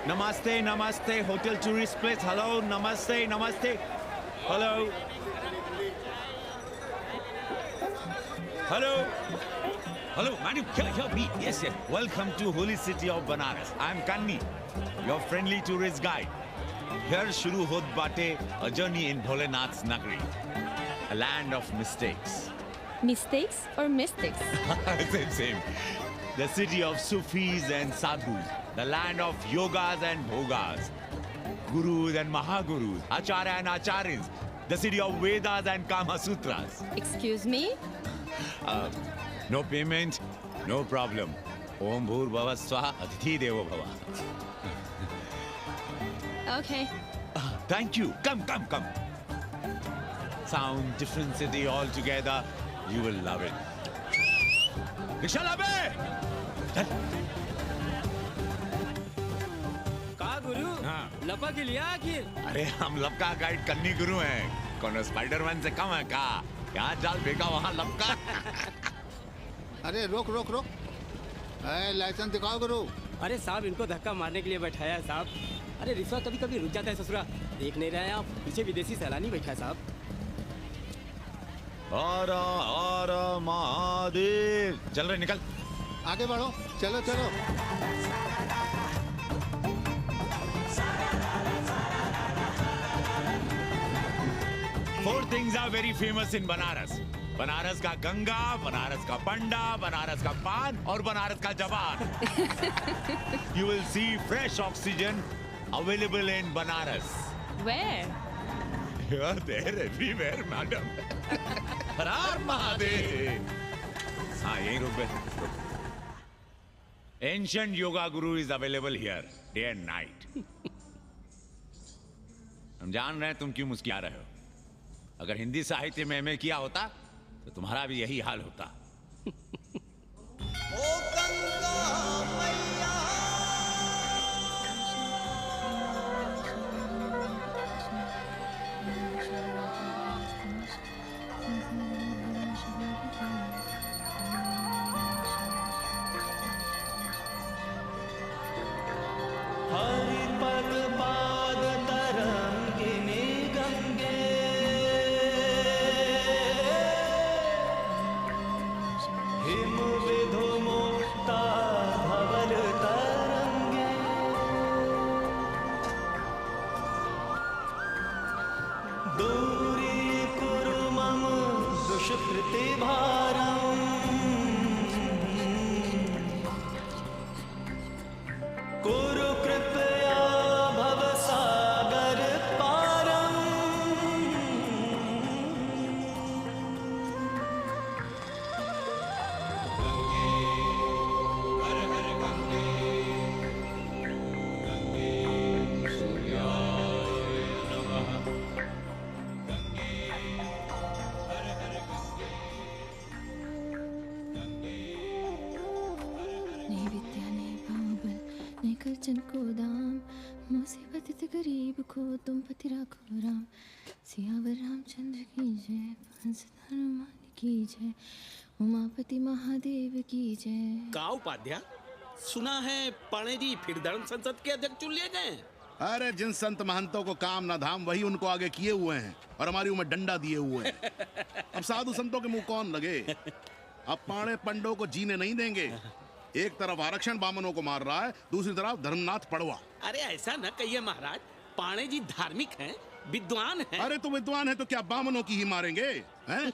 Namaste, namaste, hotel tourist place. Hello, namaste, namaste. Hello. Hello. Hello, madam, here, me. Yes. Welcome to holy city of Banaras. I'm Kanni, your friendly tourist guide. Here shuru hot bate a journey in Bholenath's Nagari, a land of mistakes. Mistakes or mystics? Same. The city of Sufis and Sadhus, the land of yogas and bhogas, gurus and mahagurus, acharya and acharyas, the city of Vedas and Kama Sutras. Excuse me? No payment, no problem. Om Bhur Bhava Swaha Atithi Devo Bhava. Okay. Thank you. Come. Sound different city altogether. You will love it. Riksha labe! का गुरु हाँ। लपक लिया आखिर। अरे हम लपका guide करनी गुरु हैं। कौन स्पाइडरमैन से कम है का? यहाँ जाल फेंका वहाँ लपका। अरे रोक लाइसेंस दिखाओ गुरु। अरे साहब इनको धक्का मारने के लिए बैठाया है साहब। अरे रिश्वत कभी कभी रुक जाता है ससुरा। देख नहीं रहे हैं आप, पीछे विदेशी सैलानी बैठा है साहब। हर महादेव। चल रहे निकल। आगे बढ़ो, चलो। Four things are very famous in Banaras. Banaras का गंगा, बनारस का पंडा, बनारस का पान और बनारस का जवान. You will see fresh oxygen available in Banaras. Where? Here, there, everywhere, madam. हर हर महादेव. हाँ, यहीं रुक बे. Ancient yoga guru is available here, day and night. हम जान रहे हैं तुम क्यों मुस्कुरा रहे हो. अगर हिंदी साहित्य में एमए किया होता तो तुम्हारा भी यही हाल होता. को दाम मुसीबत गरीब को तुम पति राखो राम. सियावर रामचंद्र की जय, हंसधर हनुमान की जय, उमापति महादेव की जय. का उपाध्याय, सुना है पाणे जी फिर धर्म संसद के अध्यक्ष चुन लिए गए. अरे जिन संत महंतों को काम न धाम वही उनको आगे किए हुए हैं और हमारी उम्र डंडा दिए हुए हैं. अब साधु संतों के मुंह कौन लगे. अब पाणे पंडों को जीने नहीं देंगे. एक तरफ आरक्षण बामनों को मार रहा है, दूसरी तरफ धर्मनाथ पड़वा. अरे ऐसा न कहिए महाराज, पाणे जी धार्मिक हैं, विद्वान हैं. अरे तो विद्वान है तो क्या बामनों की ही मारेंगे हैं?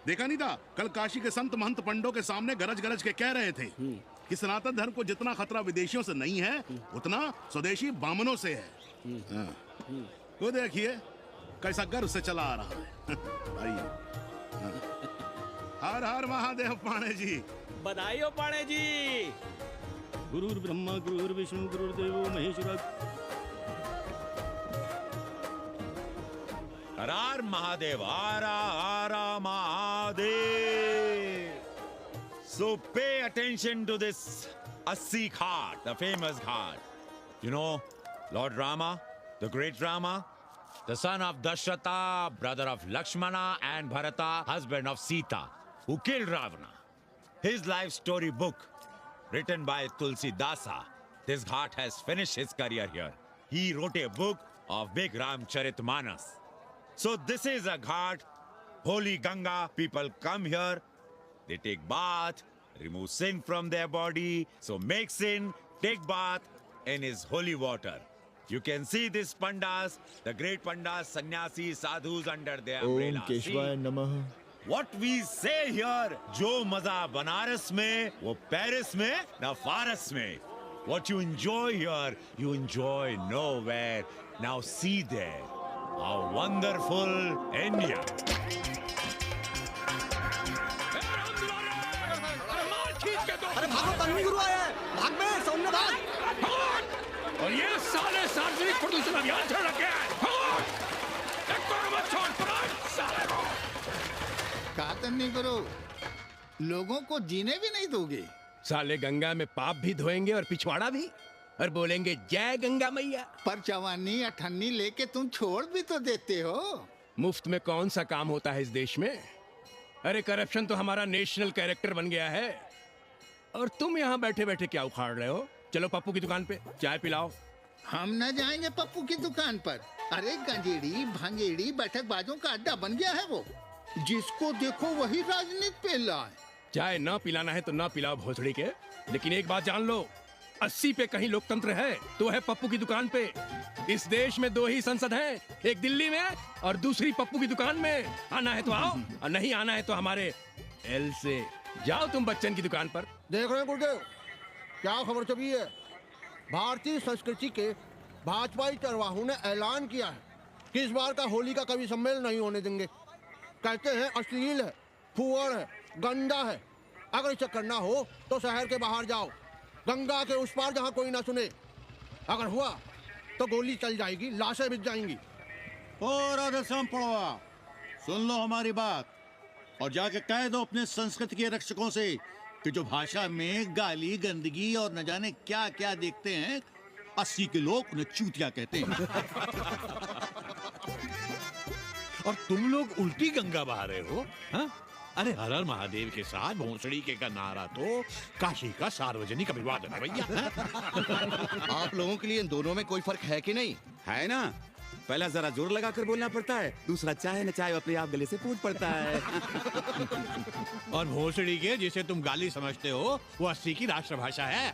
देखा नहीं था कल काशी के संत महंत पंडों के सामने गरज के कह रहे थे कि सनातन धर्म को जितना खतरा विदेशियों से नहीं है उतना स्वदेशी बामनों से है. वो देखिए कैसा गर्व से चला आ रहा है. आइए. हर हर महादेव पाणे जी. बधाई हो पाणे जी. गुरुर् ब्रह्मा गुरुर्विष्णु गुरुर्देवो महेश्वर. हर हर महादेव. हर Mahadev. So pay attention to this Assi Ghat, the famous ghat. You know, Lord Rama, the great Rama, the son of Dashrata, brother of Lakshmana, and Bharata, husband of Sita, who killed Ravana. His life story book, written by Tulsi Dasa, this ghat has finished his career here. He wrote a book of Big Ramcharitmanas. So this is a ghat, holy Ganga. People come here, they take bath, remove sin from their body. So make sin, take bath in his holy water. You can see these pandas, the great pandas, sannyasis, sadhus under their umbrella. केशवाय नमः. What we say here, जो मजा बनारस में, वो Paris में, ना फारस में. What you enjoy here, you enjoy nowhere. Now see there, how wonderful India. अरे भागो, तन्वी गुरु आया है, भाग बे, सौम्य भाग। और ये साले सार्वजनिक प्रदूषण अभियान चल रखे हैं। एक बार मत छोड़, पकड़ साले को। कातन नहीं करो, लोगों को जीने भी नहीं दोगे। साले गंगा में पाप भी धोएंगे और पिछवाड़ा भी, और बोलेंगे जय गंगा मैया। पर चवानी अठन्नी लेके तुम छोड़ भी तो देते हो। मुफ्त में कौन सा काम होता है इस देश में? अरे करप्शन तो हमारा नेशनल कैरेक्टर बन गया है। और तुम यहाँ बैठे बैठे क्या उखाड़ रहे हो? चलो पप्पू की दुकान पे चाय पिलाओ। हम न जाएंगे पप्पू की दुकान पर। अरे गंजेड़ी भांगेड़ी बैठक बाजों का अड्डा बन गया है वो। जिसको देखो वही राजनीति पे लाए। चाय न पिलाना है तो न पिलाओ भोसड़ी के, लेकिन एक बात जान लो, 80 पे कहीं लोकतंत्र है तो है पप्पू की दुकान पे। इस देश में 2 ही संसद हैं, एक दिल्ली में और दूसरी पप्पू की दुकान में। आना है तो आओ और नहीं आना है तो हमारे एल से जाओ तुम बच्चन की दुकान पर। देख रहे हैं गुरुदेव, क्या खबर छपी है? भारतीय संस्कृति के भाजपाई चरवाहों ने ऐलान किया है कि इस बार का होली का कवि सम्मेलन नहीं होने देंगे। कहते हैं अश्लील है, फुअर है, गंदा है। अगर इसे करना हो तो शहर के बाहर जाओ, गंगा के उस पार जहाँ कोई ना सुने। अगर हुआ तो गोली चल जाएगी, लाशें बिक जाएंगी। और राधेश्याम पड़वा, सुन लो हमारी बात और जाके कह दो अपने संस्कृति के रक्षकों से कि जो भाषा में गाली गंदगी और न जाने क्या क्या देखते हैं, 80 के लोग उन्हें चूतिया कहते हैं। और तुम लोग उल्टी गंगा बहा रहे हो, हाँ? अरे हर हर महादेव के साथ भोंसड़ी के का नारा तो काशी का सार्वजनिक अभिवादन है भैया। आप लोगों के लिए इन दोनों में कोई फर्क है कि नहीं? है ना, पहला जरा जोर लगा कर बोलना पड़ता है, दूसरा चाहे न चाहे अपने आप गले से फूट पड़ता है। और भोंसड़ी के जिसे तुम गाली समझते हो वो 80 की राष्ट्रभाषा है।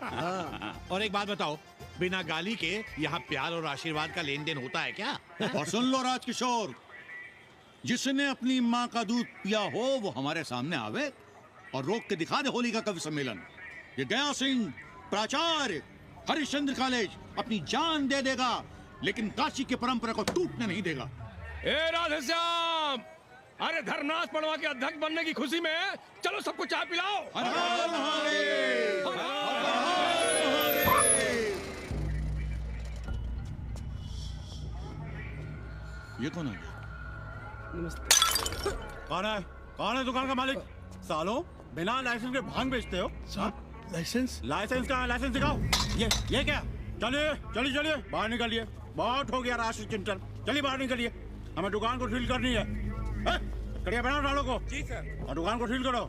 और एक बात बताओ, बिना गाली के यहाँ प्यार और आशीर्वाद का लेन देन होता है क्या? और सुन लो राजकिशोर, जिसने अपनी माँ का दूध पिया हो वो हमारे सामने आवे और रोक के दिखा दे होली का कवि सम्मेलन। ये गया सिंह प्राचार्य हरिश्चंद्र कॉलेज अपनी जान दे देगा, लेकिन काशी की परंपरा को टूटने नहीं देगा। ए राधेश्याम, अरे धर्मनाथ पड़वा के अध्यक्ष बनने की खुशी में चलो सबको चाय पिलाओ। ये कौन है? कौन है? कौन है दुकान का मालिक? सालों बिना लाइसेंस के भांग बेचते हो? साहब लाइसेंस? लाइसेंस कहाँ? लाइसेंस दिखाओ। ये क्या? चलिए चलिए चलिए बाहर निकलिए, बहुत हो गया राष्ट्र चिंतन। चलिए बाहर निकलिए, हमें दुकान को सील करनी है। कड़िया बनाओ डालो को। जी सर। और दुकान को सील करो।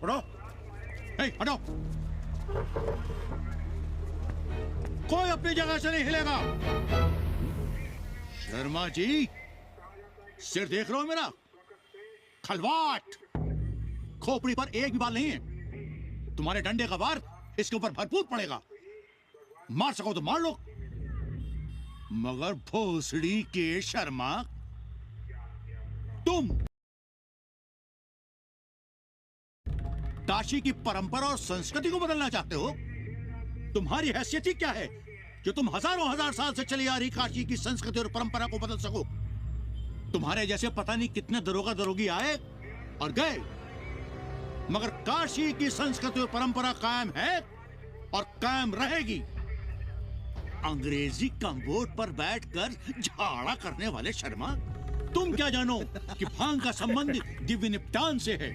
उठो। हटो, कोई अपनी जगह से नहीं हिलेगा। शर्मा जी, सिर देख रहे हो मेरा? खलवाट, खोपड़ी पर एक भी बाल नहीं है। तुम्हारे डंडे का वार इसके ऊपर भरपूर पड़ेगा। मार सको तो मार लो, मगर भोसड़ी के शर्मा, तुम काशी की परंपरा और संस्कृति को बदलना चाहते हो? तुम्हारी हैसियत ही क्या है जो तुम हजारों हजार साल से चली आ रही काशी की संस्कृति और परंपरा को बदल सको? तुम्हारे जैसे पता नहीं कितने दरोगा दरोगी आए और गए, मगर काशी की संस्कृति और परंपरा कायम है और कायम रहेगी। अंग्रेजी कम्बोर्ड पर बैठकर झाड़ा करने वाले शर्मा, तुम क्या जानो कि भांग का संबंध दिव्य निपटान से है।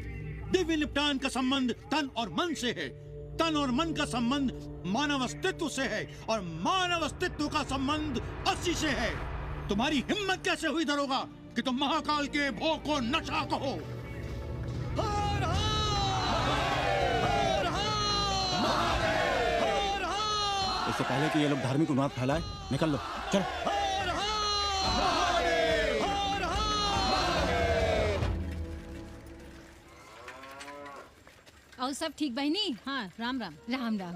दिव्य निपटान का संबंध तन और मन से है। तन और मन का संबंध मानव अस्तित्व से है और मानव अस्तित्व का संबंध 80 से है। तुम्हारी हिम्मत कैसे हुई दरोगा कि तुम महाकाल के भोग को नशा कहो? इससे पहले कि ये लोग धार्मिक उन्माद फैलाए, निकल लो, चलो। और सब ठीक बहनी? हाँ, राम राम। राम राम।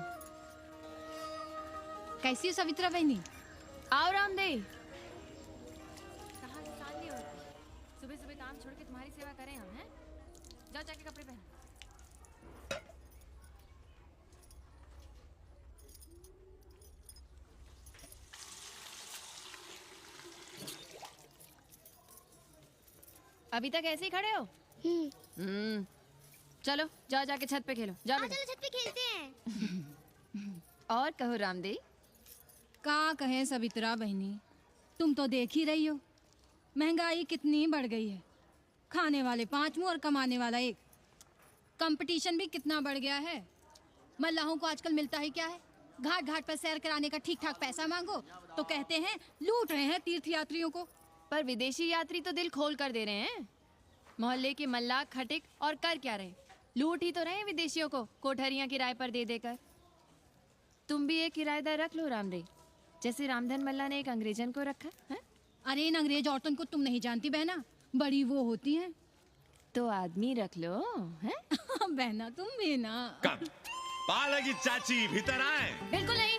कैसी हो सवित्रा बहनी? आओ रामदेव। सुबह सुबह काम छोड़ के तुम्हारी सेवा करें हम, हैं? जाओ जाके कपड़े पहन। अभी तक ऐसे ही खड़े हो? चलो जाओ जाके छत पे खेलो। जाओ बेटा। चलो छत पे खेलते हैं। और कहो रामदेव। का कहें सवित्रा बहनी, तुम तो देख ही रही हो महंगाई कितनी बढ़ गई है। खाने वाले 5 मुंह और कमाने वाला 1। कंपटीशन भी कितना बढ़ गया है। मल्लाहों को आजकल मिलता ही क्या है? घाट घाट पर सैर कराने का ठीक ठाक पैसा मांगो तो कहते हैं लूट रहे हैं तीर्थ यात्रियों को। पर विदेशी यात्री तो दिल खोल कर दे रहे हैं। मोहल्ले के मल्लाह खटिक और कर क्या रहे? लूट ही तो रहे हैं विदेशियों को कोठरियां किराए पर दे देकर। तुम भी एक किराएदार रख लो रामदेव, जैसे रामधन मल्ला ने एक अंग्रेजन को रखा है। अरे इन अंग्रेज औरतों को तुम नहीं जानती बहना, बड़ी वो होती हैं। तो आदमी रख लो, हैं? बहना तुम भी ना। पाला की चाची भीतर आए। बिल्कुल नहीं,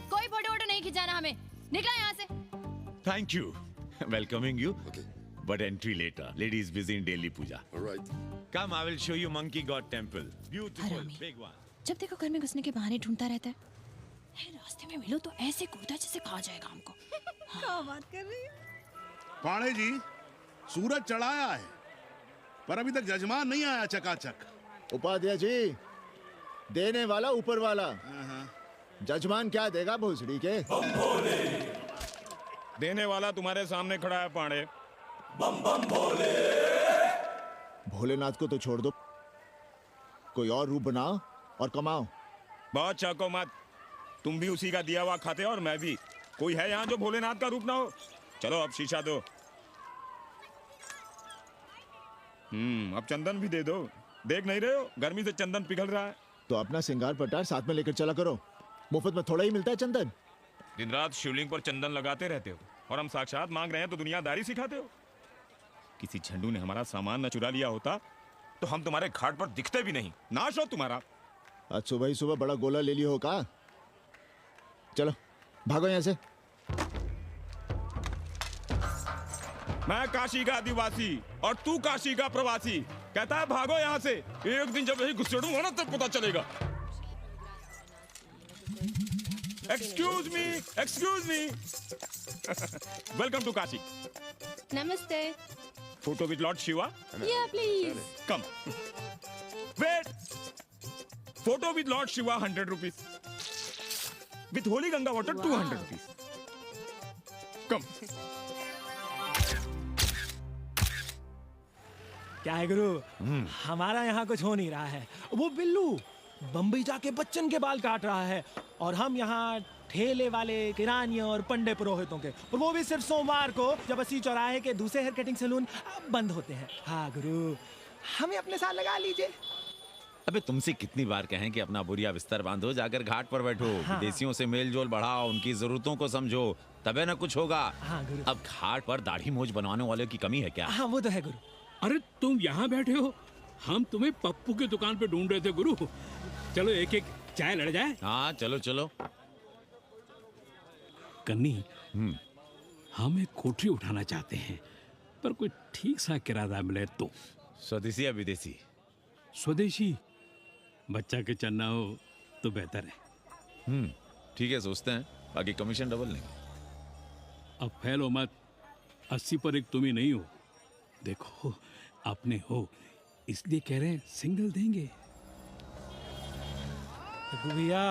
कोई फोटो वोटो नहीं खिंचाना हमें। निकला यहाँ से। Thank you. Welcoming you. Okay. But entry later. Ladies busy in daily puja. All right. Come, I will show you Monkey God Temple. Beautiful, big one. जब देखो घर में घुसने के बहाने ढूंढता रहता है। रास्ते में मिलो तो ऐसे कूदा जैसे खा जाएगा हमको। क्या बात कर रही है? पाणे जी, सूरज चढ़ाया है पर अभी तक जजमान नहीं आया चकाचक। उपाध्याय जी, देने वाला ऊपर वाला। जजमान क्या देगा भोसड़ी के? देने वाला तुम्हारे सामने खड़ा है पांडे। बम बम भोले। भोलेनाथ को तो छोड़ दो, कोई और रूप बनाओ और कमाओ। बहुत चाको मत, तुम भी उसी का दिया हुआ खाते हो और मैं भी। कोई है यहाँ जो भोलेनाथ का रूप ना हो? चलो अब शीशा दो। अब चंदन भी दे दो। देख नहीं रहे हो गर्मी से चंदन पिघल रहा है। तो अपना सिंगार पटार साथ में लेकर चला करो, मुफ्त में थोड़ा ही मिलता है चंदन। दिन रात शिवलिंग पर चंदन लगाते रहते हो और हम साक्षात मांग रहे हैं तो दुनियादारी सिखाते हो। किसी झंडू ने हमारा सामान न चुरा लिया होता तो हम तुम्हारे घाट पर दिखते भी नहीं। नाश हो तुम्हारा। आज सुबह ही सुबह बड़ा गोला ले लिया हो का? चलो भागो यहाँ से। मैं काशी का आदिवासी और तू काशी का प्रवासी। कहता है भागो यहाँ से। एक दिन जब यही घुसेड़ूंगा ना तब पता चलेगा। Excuse me welcome to Kashi. नमस्ते। Photo with Lord Shiva. Yeah, please. Come. Wait. Photo with Lord Shiva 100 rupees. With holy Ganga water 200 rupees. Come. क्या है गुरु, हमारा यहाँ कुछ हो नहीं रहा है। वो बिल्लू बम्बई जाके बच्चन के बाल काट रहा है और हम यहाँ ठेले वाले किरानियों और पंडे पुरोहितों के, और वो भी सिर्फ सोमवार को जब अस्सी चौराहे के दूसरे हेयर कटिंग सैलून बंद होते हैं। हाँ गुरु, हमें अपने साथ लगा लीजिए। अबे तुमसे कितनी बार कहें कि अपना बोरिया बिस्तर बांधो, जाकर घाट पर बैठो। हाँ। विदेशियों से मेल जोल बढ़ाओ, उनकी जरूरतों को समझो, तबे ना कुछ होगा। हाँ गुरु। अब घाट पर दाढ़ी मूंछ बनवाने वालों की कमी है क्या? हाँ वो तो है गुरु। अरे तुम यहाँ बैठे हो, हम तुम्हें पप्पू की दुकान पे ढूंढ रहे थे गुरु। चलो एक एक चाय लड़ जाए। हाँ चलो चलो। कन्नी, हम एक कोठरी उठाना चाहते हैं पर कोई ठीक सा किराया मिले तो। स्वदेशी या विदेशी? स्वदेशी। बच्चा के चन्ना हो तो बेहतर है। ठीक है, सोचते हैं, बाकी कमीशन डबल लेंगे। अब फैलो मत, 80 पर एक तुम ही नहीं हो। देखो अपने हो इसलिए कह रहे हैं, सिंगल देंगे। भैया,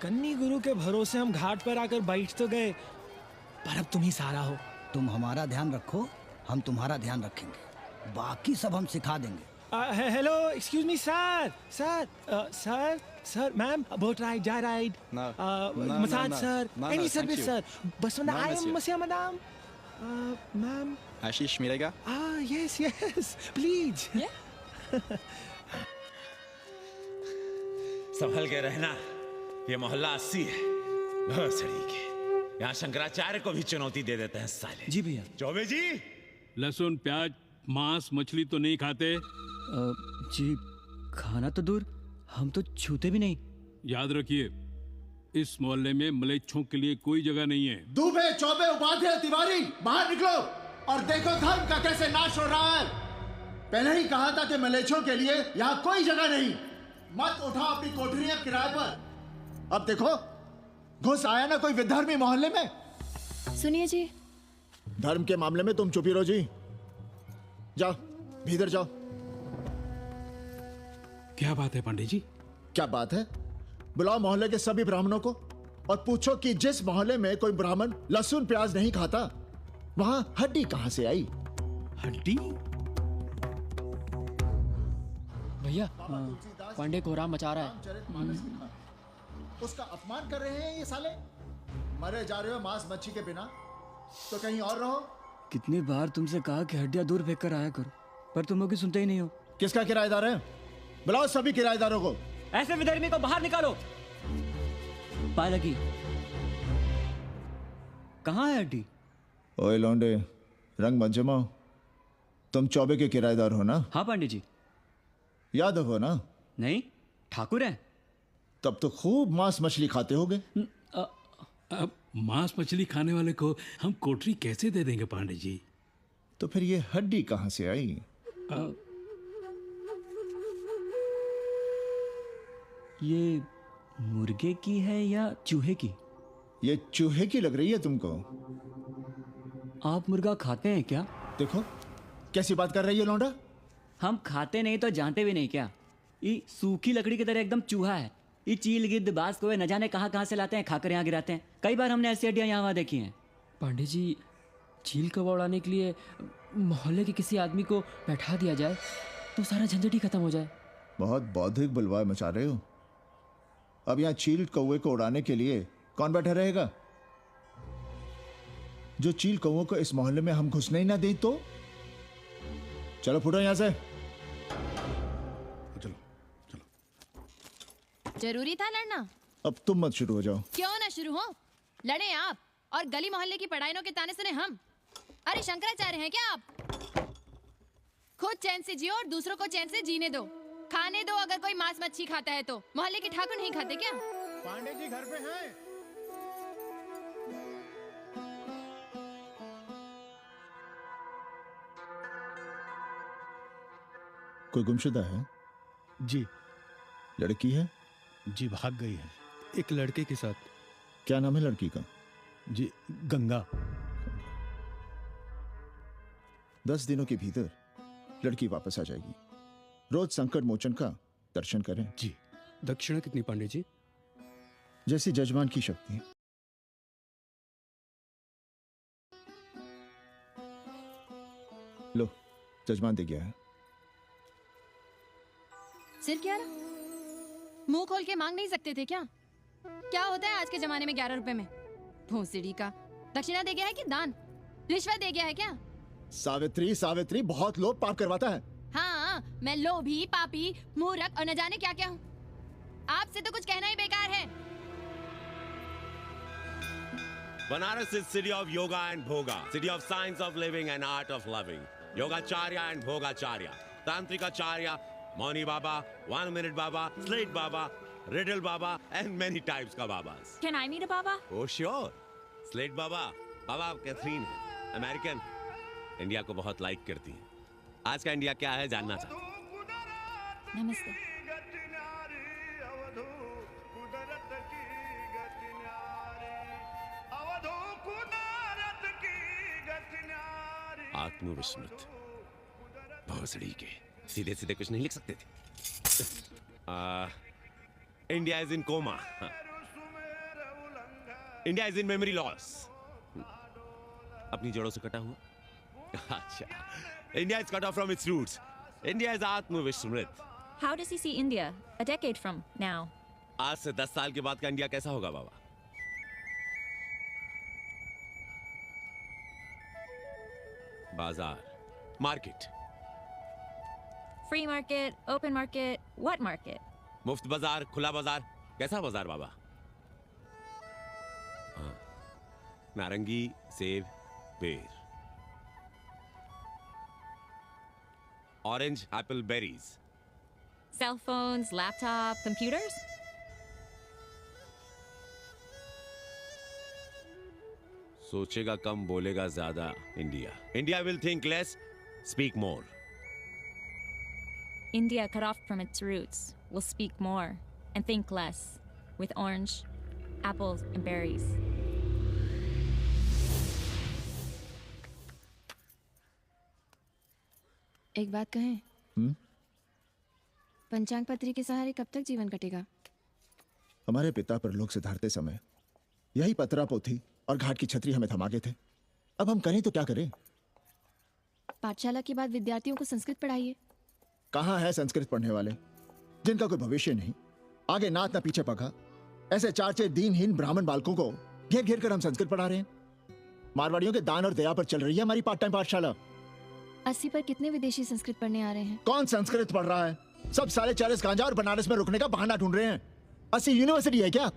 कन्नी गुरु के भरोसे हम घाट पर आकर बैठ तो गए, पर अब तुम ही सारा हो। तुम हमारा ध्यान रखो, हम तुम्हारा ध्यान रखेंगे, बाकी सब हम सिखा देंगे। Hello, excuse me sir. Sir ma'am, boat ride, जा ride, massage sir, any service sir. बस आई एम मसिया मैडम। मैम आशीष मिलेगा? Yes please. संभल के रहना, ये मोहल्ला 80 है, भोसड़ी के। यहाँ शंकराचार्य को भी चुनौती दे देते हैं साले। जी भैया। चौबे जी, लहसुन, प्याज, मांस, मछली तो नहीं खाते? जी खाना तो दूर, हम तो छूते भी नहीं। याद रखिए, इस मोहल्ले में मलेच्छों के लिए कोई जगह नहीं है। दुबे, चौबे, उपाध्याय, तिवारी, बाहर निकलो और देखो धर्म का कैसे नाश हो रहा है। पहले ही कहा था कि मलेच्छों के लिए यहाँ कोई जगह नहीं। मत उठाओ अपनी कोठरियां किराए पर। अब देखो, घुस आया ना कोई विधर्मी मोहल्ले में। सुनिए जी, धर्म के मामले में तुम चुप ही रहो जी। जाओ भीतर जाओ। क्या बात है पंडित जी? क्या बात है? बुलाओ मोहल्ले के सभी ब्राह्मणों को और पूछो कि जिस मोहल्ले में कोई ब्राह्मण लहसुन प्याज नहीं खाता, वहां हड्डी कहां से आई? हड्डी? भैया, पांडे कोहराम मचा रहा है। उसका अपमान कर रहे हैं ये साले। मरे जा रहे हो मांस मच्छी के बिना, तो कहीं और रहो। कितनी बार तुमसे कहा कि हड्डियां दूर फेंक कर आया करो, पर तुम लोग सुनते ही नहीं हो। किसका किराएदार है? बुलाओ सभी किराएदारों को। ऐसे विधर्मी को बाहर निकालो। पाए लगी। कहाँ है हड्डी? ओए लौंडे, रंग मत जमाओ। तुम चौबे के किराएदार हो ना? हाँ पंडित जी। यादव हो ना? नहीं, ठाकुर है। तब तो खूब मांस मछली खाते होगे। अब मांस मछली खाने वाले को हम कोठरी कैसे दे देंगे पांडे जी? तो फिर ये हड्डी कहां से आई? ये मुर्गे की है या चूहे की? ये चूहे की लग रही है तुमको। आप मुर्गा खाते हैं क्या? देखो कैसी बात कर रही है लौंडा। हम खाते नहीं तो जानते भी नहीं क्या? ये सूखी लकड़ी की तरह एकदम चूहा है। ये चील गिद्ध बाज को न जाने कहाँ से लाते हैं, खाकर यहाँ गिराते हैं। कई बार हमने ऐसी हड्डियाँ यहाँ वहाँ देखी हैं। पांडे जी, चील कौवा उड़ाने के लिए मोहल्ले के किसी आदमी को बैठा दिया जाए तो सारा झंझट ही खत्म हो जाए। बहुत बौद्धिक बुलवाए मचा रहे हो। अब यहाँ चील कौवे को उड़ाने के लिए कौन बैठा रहेगा? जो चील कौवों को इस मोहल्ले में हम घुसने ही ना दें तो? चलो फुटो यहाँ से। जरूरी था लड़ना? अब तुम मत शुरू हो जाओ। क्यों ना शुरू हो? लड़े आप और गली मोहल्ले की पढ़ाइयों के ताने सुने हम। अरे शंकराचार्य हैं क्या आप? खुद चैन से जियो और दूसरों को चैन से जीने दो। खाने दो अगर कोई मांस मच्छी खाता है तो। मोहल्ले के ठाकुर नहीं खाते क्या? पांडे जी घर पे हैं? कोई गुमशुदा है? जी। लड़की है? जी भाग गई है, एक लड़के के साथ। क्या नाम है लड़की का? जी गंगा। 10 दिनों के भीतर लड़की वापस आ जाएगी। रोज संकट मोचन का दर्शन करें। जी। दक्षिणा कितनी पांडे जी? जैसी जजमान की शक्ति। लो, जजमान दे गया है। सिर क्या रहा? मुंह खोल के मांग नहीं सकते थे क्या? क्या होता है आज के जमाने में 11 रुपए में? भोसड़ी का दक्षिणा दे गया है कि दान? रिश्वत दे गया है क्या? सावित्री, सावित्री बहुत लोभ पाप करवाता है। हाँ, मैं लोभी, पापी, मूर्ख और न जाने क्या क्या हूँ। आपसे तो कुछ कहना ही बेकार है। Banaras is city of yoga and bhoga, city of science of living and art of loving. Yogacharya and Bhogacharya, Tantrikacharya, Mauni Baba, 1 Minute Baba, Slate Baba, Riddle Baba, and many types ka Babas. Can I meet a Baba? Oh sure, Slate Baba, Baba Catherine है, American, India को बहुत like करती है। आज का India क्या है जानना चाहती है। नमस्ते। आत्मविस्मृत भोसड़ी के सीधे सीधे कुछ नहीं लिख सकते थे। India is in coma, India is in memory loss, अपनी जड़ों से कटा हुआ। अच्छा, India is cut off from its roots, India is आत्मविस्मृत। How does he see India a decade from now? आज से 10 साल के बाद का इंडिया कैसा होगा बाबा? बाजार, market, Free market, open market, what market? मुफ्त बाजार, खुला बाजार, कैसा बाजार बाबा? नारंगी, सेब, पेर। Orange, Apple, berries. Cell phones, laptop, computers? सोचेगा कम, बोलेगा ज्यादा। India. India will think less, speak more. India, cut off from its roots, will speak more and think less with orange, apples, and berries. एक बात कहें? पंचांग पत्री के सहारे कब तक जीवन कटेगा? हमारे पिता परलोक से धारते समय यही पतरा पोथी और घाट की छतरी हमें थमा गए थे। अब हम करें तो क्या करें? पाठशाला के बाद विद्यार्थियों को संस्कृत पढ़ाइए। कहाँ है संस्कृत पढ़ने वाले जिनका कोई भविष्य नहीं, आगे नात ना पीछे पका। ऐसे चार चार दीनहीन ब्राह्मण बालकों को घेर घेर कर हम संस्कृत पढ़ा रहे हैं। मारवाड़ियों के दान और दया पर चल रही है हमारी पार्ट टाइम पाठशाला। 80 पर कितने विदेशी संस्कृत पढ़ने आ रहे हैं? कौन संस्कृत पढ़ रहा है? सब साले चालीस गांजा और बनारस में रुकने का बहाना ढूंढ रहे हैं। 80 यूनिवर्सिटी है क्या?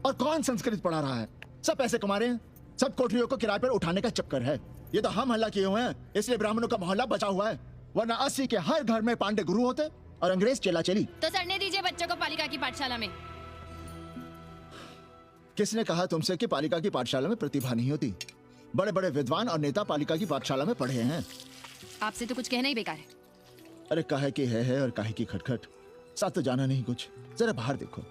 और कौन संस्कृत पढ़ा रहा है? सब पैसे कमा रहे हैं। सब कोठरियों को किराए पर उठाने का चक्कर है। ये तो हम हल्ला किए हुए हैं, इसलिए ब्राह्मणों का मोहल्ला बचा हुआ है। वरना 80 के हर घर में पांडे गुरु होते और अंग्रेज चेला चली। तो सड़ने दीजिए बच्चों को पालिका की पाठशाला में। किसने कहा तुमसे कि पालिका की पाठशाला में प्रतिभा नहीं होती? बड़े बड़े विद्वान और नेता पालिका की पाठशाला में पढ़े हैं। आपसे तो कुछ कहना ही बेकार है। अरे काहे की है और काहे की खटखट, साथ तो जाना नहीं कुछ। जरा बाहर देखो,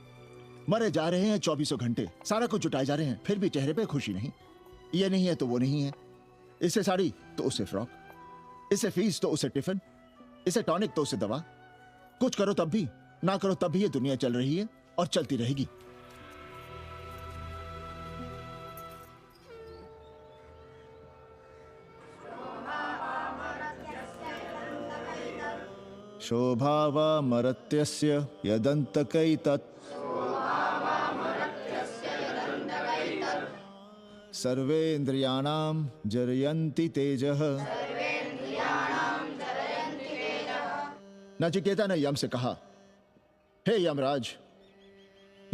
मरे जा रहे हैं 24 घंटे, सारा कुछ जुटाए जा रहे हैं, फिर भी चेहरे पे खुशी नहीं। ये नहीं है तो वो नहीं है, इससे साड़ी तो उससे फ्रॉक, इससे फीस तो उससे टिफिन, इससे टॉनिक तो उससे दवा। कुछ करो तब भी, ना करो तब भी ये दुनिया चल रही है और चलती रहेगी। शोभावा मरत्यस्य यदन्तकैतत् सर्वेन्द्रियाणां जरयन्ति तेजः। नचिकेता ने यम से कहा, हे यमराज,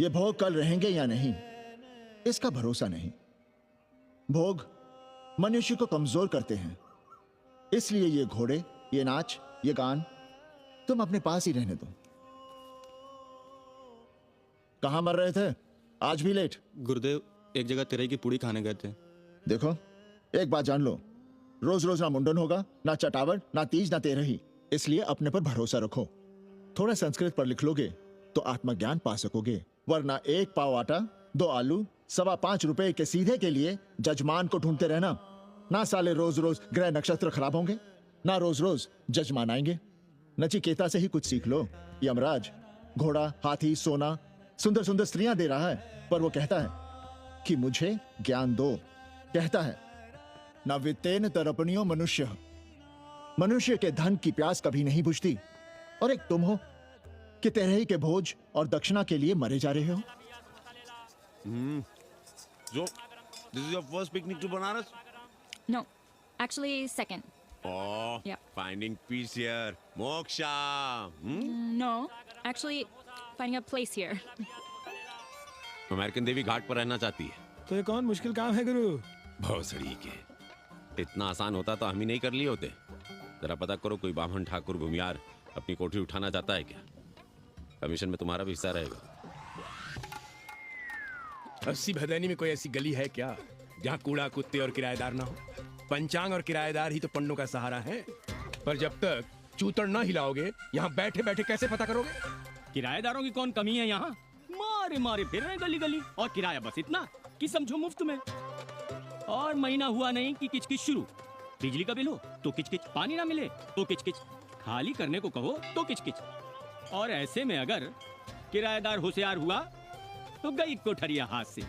ये भोग कल रहेंगे या नहीं इसका भरोसा नहीं। भोग मनुष्य को कमजोर करते हैं, इसलिए ये घोड़े, ये नाच, ये गान तुम अपने पास ही रहने दो। कहां मर रहे थे? आज भी लेट? गुरुदेव, एक जगह तिरई की पूड़ी खाने गए थे। देखो, एक बात जान लो, रोज रोज ना मुंडन होगा, ना चटावट, ना तीज, ना तेरही। इसलिए अपने पर भरोसा रखो। थोड़ा संस्कृत पर लिख लोगे तो आत्मज्ञान पा सकोगे। वरना 1 पाव आटा, 2 आलू, 5.25 रुपए के सीधे के लिए जजमान को ढूंढते रहना। ना साले रोज रोज ग्रह नक्षत्र खराब होंगे, ना रोज रोज जजमान आएंगे। नचिकेता से ही कुछ सीख लो। यमराज घोड़ा, हाथी, सोना, सुंदर सुंदर स्त्रियां दे रहा है, पर वो कहता है कि मुझे ज्ञान दो। कहता है न वित्तेन तरपणियो मनुष्य, मनुष्य के धन की प्यास कभी नहीं बुझती। और एक तुम हो कि तेरही के भोज और दक्षिणा के लिए मरे जा रहे हो। So, this is your first picnic to Banaras? No, actually second. Oh, Yep. finding peace here. Moksha. No, actually finding a place here. American देवी घाट पर रहना चाहती है। तो ये कौन मुश्किल काम है गुरु? भौसड़ी के, इतना आसान होता तो हम ही नहीं कर लिए होते। जरा पता करो, कोई बामन ठाकुर भूमियार अपनी कोठरी उठाना चाहता है क्या? कमीशन में तुम्हारा भी हिस्सा रहेगा। 80 भदैनी में कोई ऐसी गली है क्या जहाँ कूड़ा, कुत्ते और किराएदार ना हो? पंचांग और किराएदार ही तो पंडों का सहारा है। पर जब तक चूतड़ ना हिलाओगे, यहाँ बैठे बैठे कैसे पता करोगे? किराएदारों की कौन कमी है यहाँ? मारे मारे फिर रहे गली गली, और किराया बस इतना कि समझो मुफ्त में। और महीना हुआ नहीं कि किचकिच शुरू। बिजली का बिल हो तो किचकिच, पानी ना मिले तो किचकिच, खाली करने को कहो तो किचकिच। और ऐसे में अगर किराएदार होशियार हुआ तो गई कोठरिया हाथ से,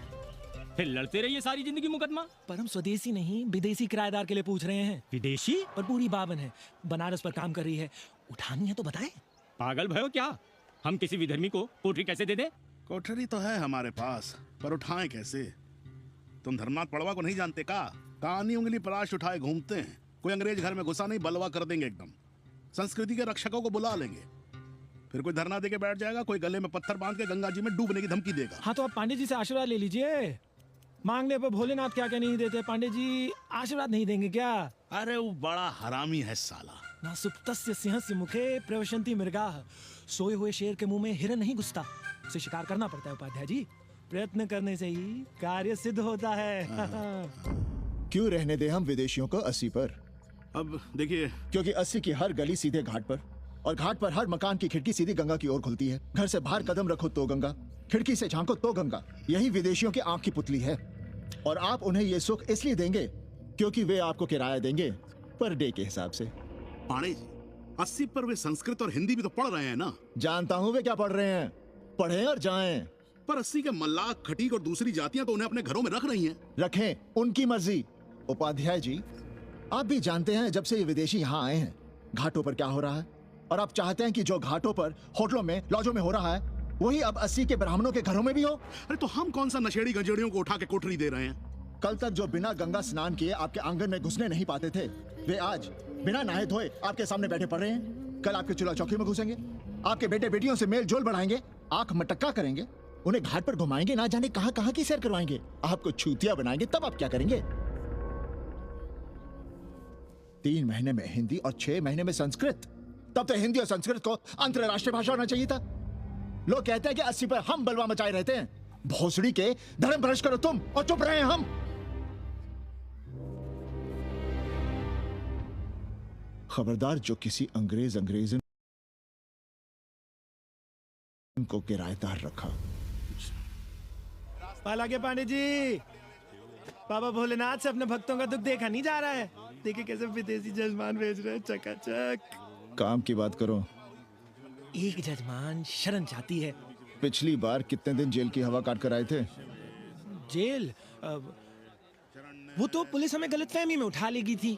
फिर लड़ते रहिए सारी जिंदगी मुकदमा। पर हम स्वदेशी नहीं, विदेशी किराएदार के लिए पूछ रहे हैं। विदेशी? और पूरी बावन है, बनारस पर काम कर रही है, उठानी है तो बताएं। पागल भयो क्या? हम किसी विधर्मी को कोठरी कैसे दे दे? कोठरी तो है हमारे पास, पर उठाएं कैसे? तुम धर्मनाथ पड़वा को नहीं जानते का? कानी उंगली पराश उठाए घूमते हैं। कोई अंग्रेज घर में घुसा नहीं, बलवा कर देंगे एकदम। संस्कृति के रक्षकों को बुला लेंगे, फिर कोई धरना देके बैठ जाएगा, कोई गले में पत्थर बांध के गंगा जी में डूबने की धमकी देगा। हाँ तो आप पांडे जी से आशीर्वाद ले लीजिए। मांगने पर भोलेनाथ क्या क्या नहीं देते। पांडे जी आशीर्वाद नहीं देंगे क्या? अरे वो बड़ा हरामी है साला। ना सुप्तस्य सिंहस्य मुखे प्रवशन्ति मृगाः। सोए हुए शेर के मुंह में हिरन नहीं घुसता, उसे शिकार करना पड़ता है उपाध्याय जी। प्रयत्न करने से ही कार्य सिद्ध होता है। क्यों रहने दे हम विदेशियों को 80 पर? अब देखिए, क्योंकि 80 की हर गली सीधे घाट पर, और घाट पर हर मकान की खिड़की सीधी गंगा की ओर खुलती है। घर से बाहर कदम रखो तो गंगा, खिड़की से झांको तो गंगा। यही विदेशियों की आंख की पुतली है। और आप उन्हें ये सुख इसलिए देंगे क्योंकि वे आपको किराया देंगे पर डे के हिसाब से। पाड़े जी, 80 पर वे संस्कृत और हिंदी भी तो पढ़ रहे हैं ना? जानता हूँ वे क्या पढ़ रहे हैं, पढ़ें और जाएं। पर 80 के मल्लाह, खटीक और दूसरी जातियां तो उन्हें अपने घरों में रख रही हैं। रखें, उनकी मर्जी। उपाध्याय जी, आप भी जानते हैं जब से ये विदेशी यहाँ आए हैं घाटों पर क्या हो रहा है, और आप चाहते हैं कि जो घाटों पर, होटलों में, लॉजों में हो रहा है वही अब 80 के ब्राह्मणों के घरों में भी हो। अरे तो हम कौन सा नशेड़ी गंजेड़ियों को उठा के कोठरी दे रहे हैं? कल तक जो बिना गंगा स्नान किए आपके आंगन में घुसने नहीं पाते थे, वे आज बिना नहाए धोए आपके सामने बैठे पड़ रहे हैं। कल आपके चूल्हा चौकी में घुसेंगे, आपके बेटे बेटियों से मेल जोल बढ़ाएंगे, आंख मटक्का करेंगे, उन्हें घाट पर घुमाएंगे, ना जाने कहां कहां की सैर करवाएंगे, आपको छूतिया बनाएंगे। तब आप क्या करेंगे? 3 महीने में हिंदी और 6 महीने में संस्कृत। तब तो हिंदी और संस्कृत को अंतरराष्ट्रीय भाषा होना चाहिए था। लोग कहते हैं कि 80 पर हम बलवा मचाए रहते हैं। भोसड़ी के, धर्म भ्रष्ट करो तुम और चुप रहे हम। खबरदार जो किसी अंग्रेज को किराएदार रखा। पाला के पांडे जी, बाबा भोलेनाथ से अपने भक्तों का दुख देखा नहीं जा रहा है। देखिए कैसे विदेशी जजमान भेज रहे हैं, चकाचक। काम की बात करो। एक जजमान शरण चाहती है। पिछली बार कितने दिन जेल की हवा काट कर आए थे? जेल? वो तो पुलिस हमें गलतफहमी में उठा लेगी थी।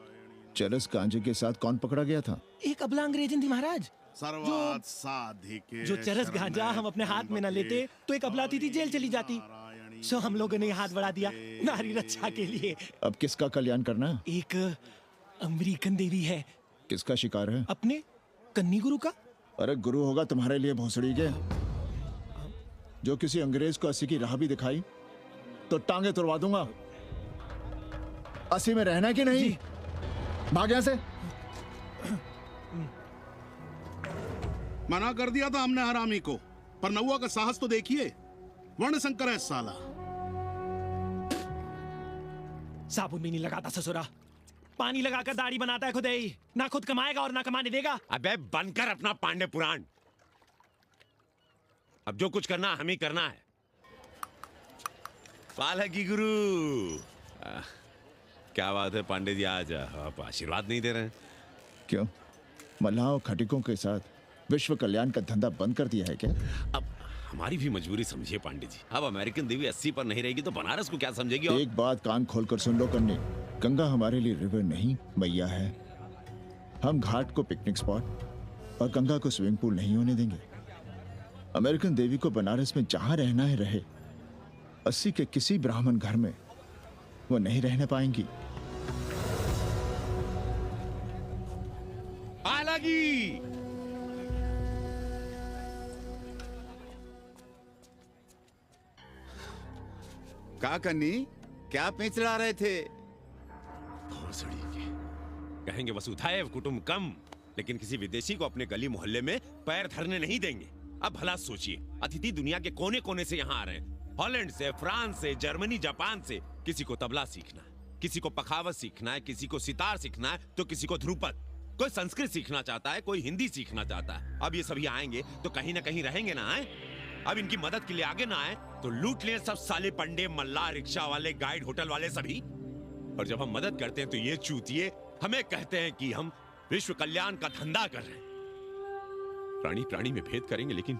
चरस गांजे के साथ कौन पकड़ा गया था? एक अबला अंग्रेजन थी महाराज। सर्वात साधिके जो चरस गांजा हम अपने हाथ में न लेते तो एक अबलाती थी जेल चली जाती। सो हम लोगों ने हाथ बढ़ा दिया नारी रक्षा के लिए। अब किसका कल्याण करना है? एक अमेरिकन देवी है। किसका शिकार है? अपने कन्नी गुरु का। अरे गुरु होगा तुम्हारे लिए भोसड़ी के। जो किसी अंग्रेज को 80 की राह भी दिखाई तो टांगे तुड़वा दूंगा। 80 में रहना है कि नहीं? भाग यहां से। मना कर दिया था हमने हरामी को, पर नौआ का साहस तो देखिए। वर्ण संकर है साला। साबुन भी नहीं लगाता ससुरा, पानी लगाकर दाढ़ी बनाता है खुद ही। ना खुद कमाएगा और ना कमाने देगा। अबे बनकर अपना पांडे पुराण। अब जो कुछ करना हम ही करना है। पालकी गुरु। क्या बात है पांडे जी, आज आप आशीर्वाद नहीं दे रहे हैं? क्यों, मल्लाहों खटिकों के साथ विश्व कल्याण का धंधा बंद कर दिया है क्या? अब हमारी भी मजबूरी समझिए पांडे जी। अब अमेरिकन देवी 80 पर नहीं रहेगी तो बनारस को क्या समझेगी? और... एक बात कान खोलकर सुन लो कन्नी, गंगा हमारे लिए रिवर नहीं मैया है। हम घाट को पिकनिक स्पॉट और गंगा को स्विमिंग पूल नहीं होने देंगे। अमेरिकन देवी को बनारस में जहां रहना है रहे, 80 के किसी ब्राह्मण घर में वो नहीं रहने पाएंगी। पालकी! का कन्नी, क्या पेंच ला रहे थे? भोसड़ी के कहेंगे वसुधैव कुटुंबकम, लेकिन किसी विदेशी को अपने गली मोहल्ले में पैर धरने नहीं देंगे। अब भला सोचिए, अतिथि दुनिया के कोने कोने से यहाँ आ रहे हैं। हॉलैंड से, फ्रांस से, जर्मनी, जापान से। किसी को तबला सीखना है, किसी को पखावत सीखना है, किसी को सितार सीखना है, तो किसी को ध्रुपद। कोई संस्कृत सीखना चाहता है, कोई हिंदी सीखना चाहता है। अब ये सभी आएंगे तो कहीं ना कहीं रहेंगे ना। आए अब इनकी मदद के लिए आगे ना आए तो लूट ले सब साले पंडे, मल्ला, रिक्शा वाले, गाइड, होटल वाले सभी। और जब हम मदद करते हैं तो ये चूतिए हमें कहते हैं कि हम विश्व कल्याण का धंधा कर रहे हैं। प्राणी प्राणी में भेद करेंगे, लेकिन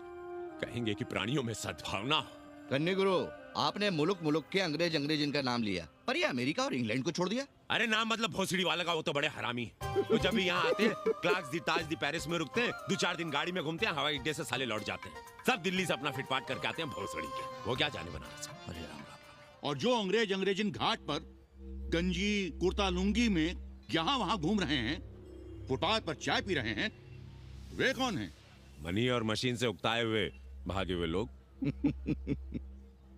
कहेंगे कि प्राणियों में सद्भावना हो। कन्नी गुरु, आपने मुल्क के अंग्रेज इनका नाम लिया, पर ये अमेरिका और इंग्लैंड को छोड़ दिया। अरे नाम मतलब भोसड़ी वाला का, वो तो बड़े हरामी है। वो जब भी यहाँ आते हैं क्लार्क्स दी ताज दी पेरिस में रुकते हैं, 2-4 दिन गाड़ी में घूमते हैं, हवाई अड्डे से साले लौट जाते हैं। सब दिल्ली से अपना फिटपाट करके आते हैं भोसड़ी के। वो क्या जाने बनारस। अरे राम राम। और जो अंग्रेजिन घाट पर गंजी कुर्ता लुंगी में यहाँ वहाँ घूम रहे हैं, फुटपाथ पर चाय पी रहे हैं, वे कौन हैं? मनी और मशीन से उकताए हुए भागे हुए लोग।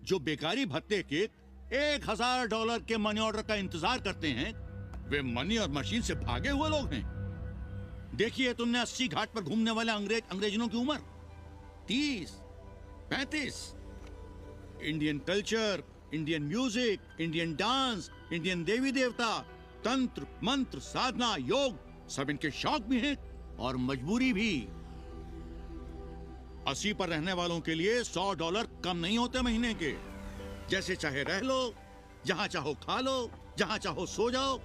जो बेकारी भत्ते के $1000 के मनी ऑर्डर का इंतजार करते हैं, वे मनी और मशीन से भागे हुए लोग हैं। देखिए तुमने 80 घाट पर घूमने वाले अंग्रेजों की उम्र 30, 35। Indian culture, Indian music, Indian dance, Indian देवी देवता, तंत्र मंत्र, साधना, योग, सब इनके शौक भी हैं और मजबूरी भी। 80 पर रहने वालों के लिए $100 कम नहीं होते महीने के। जैसे चाहे रह लो, जहां चाहो खा लो, जहां चाहो सो जाओ।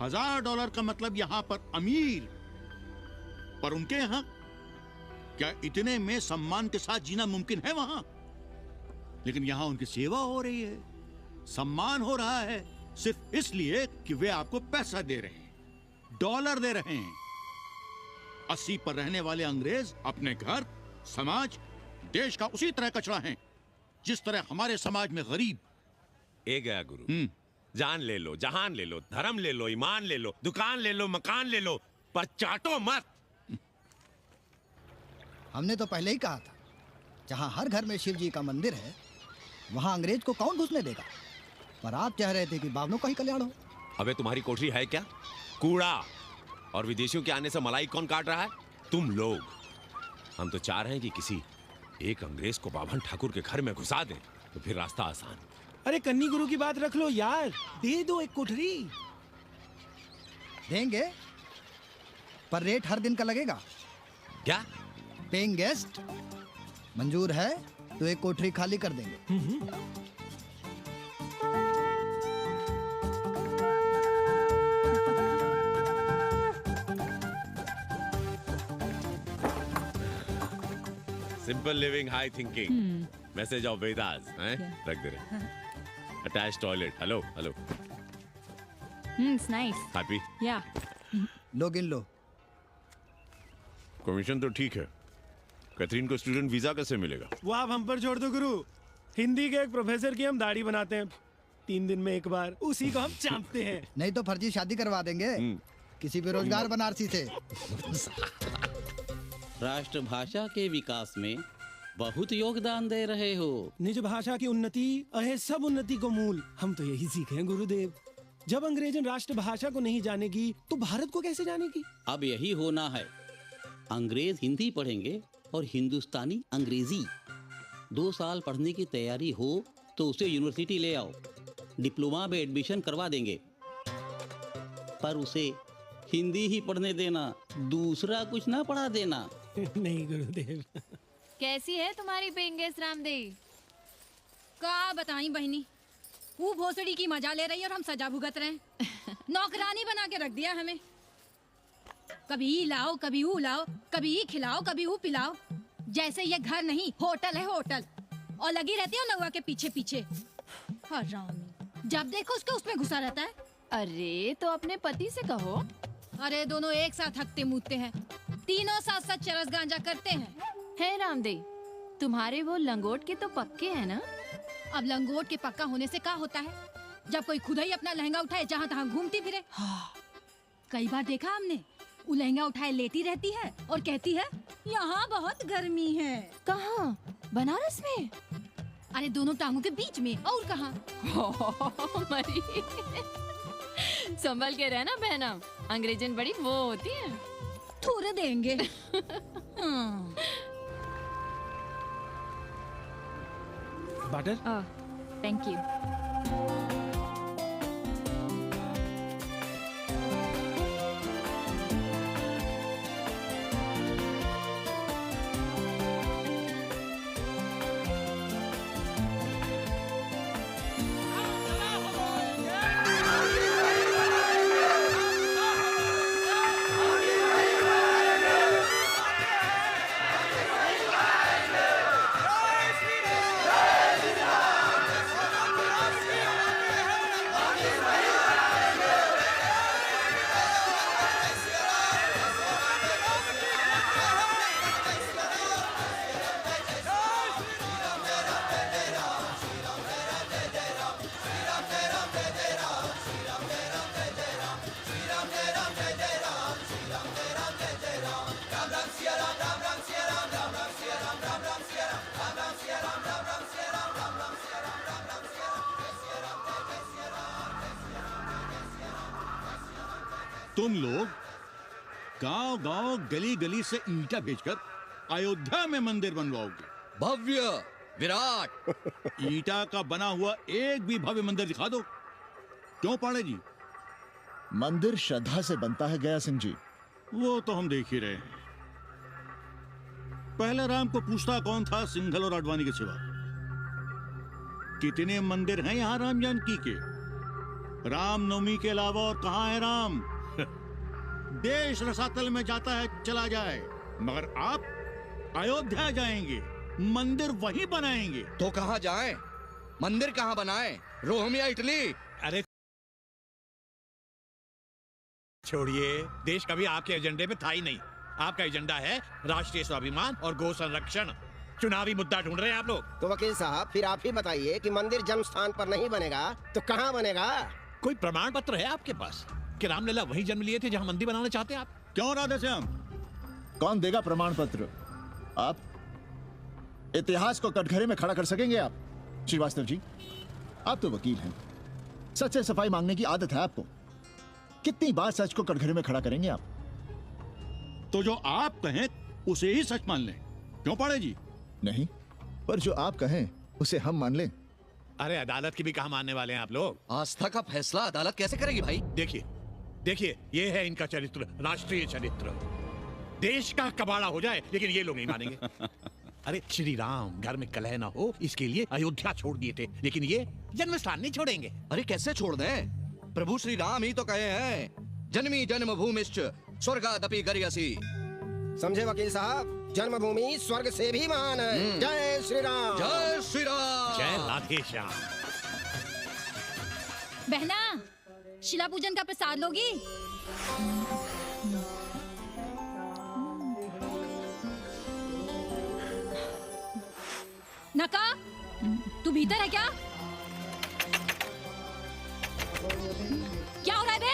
$1000 का मतलब यहां पर अमीर, पर उनके यहां क्या इतने में सम्मान के साथ जीना मुमकिन है वहां? लेकिन यहां उनकी सेवा हो रही है, सम्मान हो रहा है, सिर्फ इसलिए कि वे आपको पैसा दे रहे हैं, डॉलर दे रहे हैं। 80 पर रहने वाले अंग्रेज अपने घर, समाज, देश का उसी तरह कचरा हैं जिस तरह हमारे समाज में गरीब। ए गया गुरु, जान ले लो, जहान ले लो, धर्म ले लो, ईमान ले लो, दुकान ले लो, मकान ले लो, पर चाटो मत। हमने तो पहले ही कहा था, जहाँ हर घर में शिव जी का मंदिर है वहाँ अंग्रेज को कौन घुसने देगा। पर आप चाह रहे थे कि बावनों का ही कल्याण हो। अबे तुम्हारी कोठरी है क्या? कूड़ा। और विदेशियों के आने से मलाई कौन काट रहा है? तुम लोग। हम तो चाह रहे हैं कि किसी एक अंग्रेज को बाभन ठाकुर के घर में घुसा दें, तो फिर रास्ता आसान। अरे कन्नी गुरु की बात रख लो यार, दे दो एक कोठरी। देंगे, पर रेट हर दिन का लगेगा। क्या? पेइंग गेस्ट मंजूर है तो एक कोठरी खाली कर देंगे। Simple living, high thinking, message of Vedas हैं? रख दे रहे। Attach toilet. Hello hello. It's nice. Happy? Yeah. लो गिन लो। कमीशन तो ठीक है, कैथरीन को स्टूडेंट वीजा कैसे मिलेगा? वो आप हम पर छोड़ दो गुरु। हिंदी के एक प्रोफेसर की हम दाढ़ी बनाते हैं 3 दिन में एक बार, उसी को हम चापते हैं। नहीं तो फर्जी शादी करवा देंगे किसी बेरोजगार बनारसी से। राष्ट्रभाषा के विकास में बहुत योगदान दे रहे हो। निज भाषा की उन्नति अहे सब उन्नति को मूल, हम तो यही सीखे हैं गुरुदेव। जब अंग्रेजन राष्ट्रभाषा को नहीं जानेगी तो भारत को कैसे जानेगी? अब यही होना है। अंग्रेज हिंदी पढ़ेंगे और हिंदुस्तानी अंग्रेजी। 2 साल पढ़ने की तैयारी हो तो उसे यूनिवर्सिटी ले आओ, डिप्लोमा में एडमिशन करवा देंगे। पर उसे हिंदी ही पढ़ने देना, दूसरा कुछ ना पढ़ा देना। नहीं गुरुदेव। कैसी है तुम्हारी पेंगेस रामदेव? का बताई बहनी, वो भोसड़ी की मजा ले रही है और हम सजा भुगत रहे हैं। नौकरानी बना के रख दिया हमें। कभी ई लाओ, कभी वो लाओ, कभी ई खिलाओ, कभी वो पिलाओ। जैसे ये घर नहीं होटल है, होटल। और लगी रहती है नौवा के पीछे पीछे। हरामी, जब देखो उसके उसमें घुसा रहता है। अरे तो अपने पति से कहो। अरे दोनों एक साथ हकते मूतते हैं, तीनों साथ साथ चरस गांजा करते हैं। है रामदेव, तुम्हारे वो लंगोट के तो पक्के हैं ना? अब लंगोट के पक्का होने से क्या होता है, जब कोई खुद ही अपना लहंगा उठाए जहाँ तहाँ घूमती फिरे। कई बार देखा हमने, वो लहंगा उठाए लेटी रहती है और कहती है यहाँ बहुत गर्मी है। कहाँ? बनारस में? अरे दोनों टांगों के बीच में। और कहाँ? मरी। संभल के रहना बहना, अंग्रेजन बड़ी वो होती है। थोड़े देंगे। बटर? Thank you. तुम लोग गांव गांव गली गली से ईंटा भेजकर अयोध्या में मंदिर बनवाओगे। भव्य विराट ईंटा का बना हुआ एक भी भव्य मंदिर दिखा दो। क्यों पाड़े जी? मंदिर श्रद्धा से बनता है गया सिंह जी। वो तो हम देख ही रहे हैं। पहले राम को पूछता कौन था सिंघल और आडवाणी के सिवा? कितने मंदिर हैं यहाँ राम जानकी के? रामनवमी के अलावा और कहाँ है राम? देश रसातल में जाता है चला जाए, मगर आप अयोध्या जाएंगे, मंदिर वहीं बनाएंगे। तो कहाँ जाएं? मंदिर कहाँ बनाएं? रोम या इटली? अरे छोड़िए, देश कभी आपके एजेंडे में था ही नहीं। आपका एजेंडा है राष्ट्रीय स्वाभिमान और गौ संरक्षण। चुनावी मुद्दा ढूंढ रहे हैं आप लोग। तो वकील साहब फिर आप ही बताइए कि मंदिर जन्म स्थान पर नहीं बनेगा तो कहाँ बनेगा? कोई प्रमाण पत्र है आपके पास कि रामलला वहीं जन्म लिए थे जहां मंदिर बनाना चाहते हैं आप? क्यों राधेश्याम? कौन देगा प्रमाण पत्र? आप इतिहास को कटघरे में खड़ा कर सकेंगे आप? श्रीवास्तव जी, आप तो वकील हैं, सच से सफाई मांगने की आदत है आपको। कितनी बार सच को कटघरे में खड़ा करेंगे आप? तो जो आप कहें उसे ही सच मान लें। क्यों पाड़े जी? नहीं, पर जो आप कहें उसे हम मान लें। अरे अदालत की भी कहा मानने वाले हैं आप लोग? आस्था का फैसला अदालत कैसे करेगी भाई? देखिए देखिए, ये है इनका चरित्र, राष्ट्रीय चरित्र। देश का कबाड़ा हो जाए लेकिन ये लोग नहीं मानेंगे। अरे श्री राम घर में कलह ना हो इसके लिए अयोध्या छोड़ दिए थे, लेकिन ये जन्म स्थान नहीं छोड़ेंगे। अरे कैसे छोड़ दें? प्रभु श्री राम ही तो कहे हैं, जन्मी जन्मभूमिश्च स्वर्गादपि गरीयसी। समझे वकील साहब, जन्मभूमि स्वर्ग से भी महान है। जय श्री राम। जय श्री राम। जय राधेश्याम। बहना, शिला पूजन का प्रसाद लोगी? नका, तू भीतर है क्या? क्या हो रहा है बे?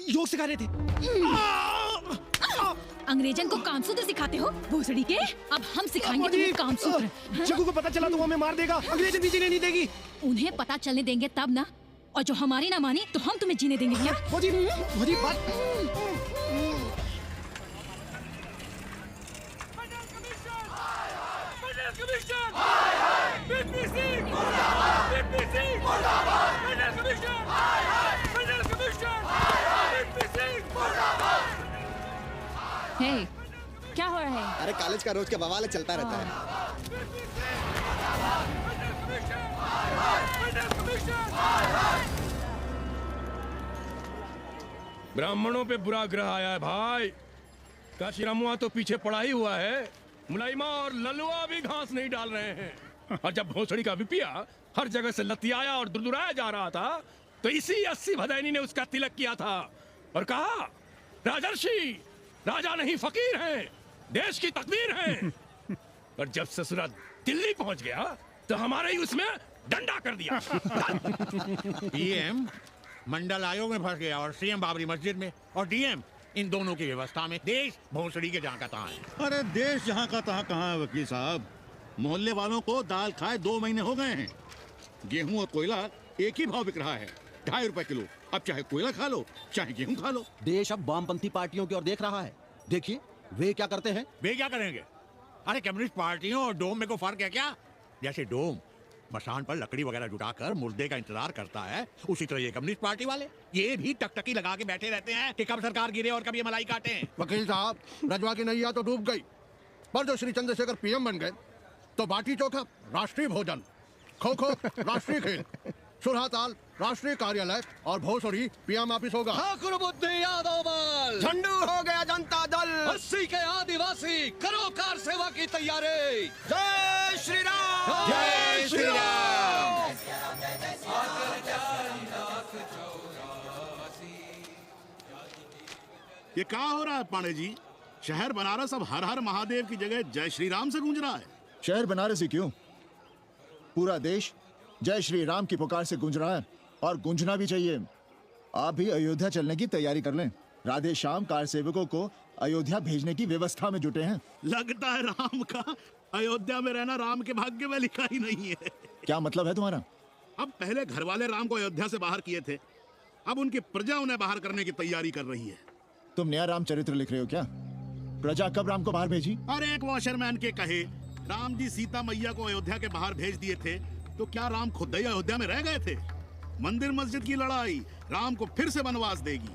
योग सिखा रहे थे। अंग्रेजन को कामसूत्र सिखाते हो भोसड़ी के? अब हम सिखाएंगे तुम्हें कामसूत्र। जग्गू को पता चला तो वो हमें मार देगा, अंग्रेजन भी जीने नहीं देगी। उन्हें पता चलने देंगे तब ना, और जो हमारी ना मानी तो हम तुम्हें जीने देंगे क्या? भौजी बात। Hey, क्या हो रहा है? अरे कॉलेज का रोज का बवाल चलता रहता है। ब्राह्मणों पे बुरा ग्रह आया है भाई। काशीरामुआ तो पीछे पड़ा ही हुआ है, मुलाइमा और ललुआ भी घास नहीं डाल रहे हैं। और जब भोसड़ी का विपिया हर जगह से लतियाया और दुरदुराया जा रहा था, तो इसी 80 भदैनी ने उसका तिलक किया था और कहा, राजर्षि राजा नहीं फकीर हैं, देश की तकदीर हैं। और जब ससुरा दिल्ली पहुंच गया तो हमारे ही उसमें डंडा कर दिया। पीएम मंडल आयोग में फंस गया और सीएम बाबरी मस्जिद में, और डीएम इन दोनों की व्यवस्था में। देश भोसड़ी के जहाँ का तहाँ है। अरे देश जहाँ का तहाँ कहाँ है वकील साहब? मोहल्ले वालों को दाल खाए 2 महीने हो गए हैं। गेहूं और कोयला एक ही भाव बिक रहा है, 2.5 रुपए किलो। अब चाहे कोयला खा लो चाहे गेहूं खा लो। देश अब वामपंथी पार्टियों की ओर देख रहा है। देखिए वे क्या करते हैं। वे क्या करेंगे? अरे कम्युनिस्ट पार्टियों और डोम में को फर्क है क्या? जैसे डोम मसान पर लकड़ी वगैरह जुटाकर मुर्दे का इंतजार करता है, उसी तरह ये कम्युनिस्ट पार्टी वाले ये भी टकटकी लगा के बैठे रहते हैं कि कब सरकार गिरे और कब ये मलाई काटे। वकील साहब, रजवा की नैया तो डूब गई, पर जो श्री चंद्रशेखर पीएम बन गए तो बाटी चोखा राष्ट्रीय भोजन, खो खो राष्ट्रीय खेल, सुरहाताल राष्ट्रीय कार्यालय और भोसड़ी पीएम ऑफिस होगा। ठाकुर बुद्धि यादव बल, झंडू हो गया जनता दल, 80 के आदिवासी करो कार सेवा की तैयारी। जय श्री राम। जय श्री राम। ये क्या हो रहा है पांडे जी? शहर बनारस अब हर हर महादेव की जगह जय श्री राम से गूंज रहा है। शहर बनारस ही क्यों, पूरा देश जय श्री राम की पुकार से गूंज रहा है, और गूंजना भी चाहिए। आप भी अयोध्या चलने की तैयारी कर लें। राधे श्याम कार सेवकों को अयोध्या भेजने की व्यवस्था में जुटे हैं। लगता है राम का अयोध्या में रहना राम के भाग्य में लिखा ही नहीं है। क्या मतलब है तुम्हारा? अब पहले घर वाले राम को अयोध्या से बाहर किए थे, अब उनकी प्रजा उन्हें बाहर करने की तैयारी कर रही है। तुम नया रामचरित्र लिख रहे हो क्या? प्रजा कब राम को बाहर भेजी? अरे एक वॉशरमैन के कहे राम जी सीता मैया को अयोध्या के बाहर भेज दिए थे, तो क्या राम खुद ही अयोध्या में रह गए थे? मंदिर मस्जिद की लड़ाई राम को फिर से वनवास देगी।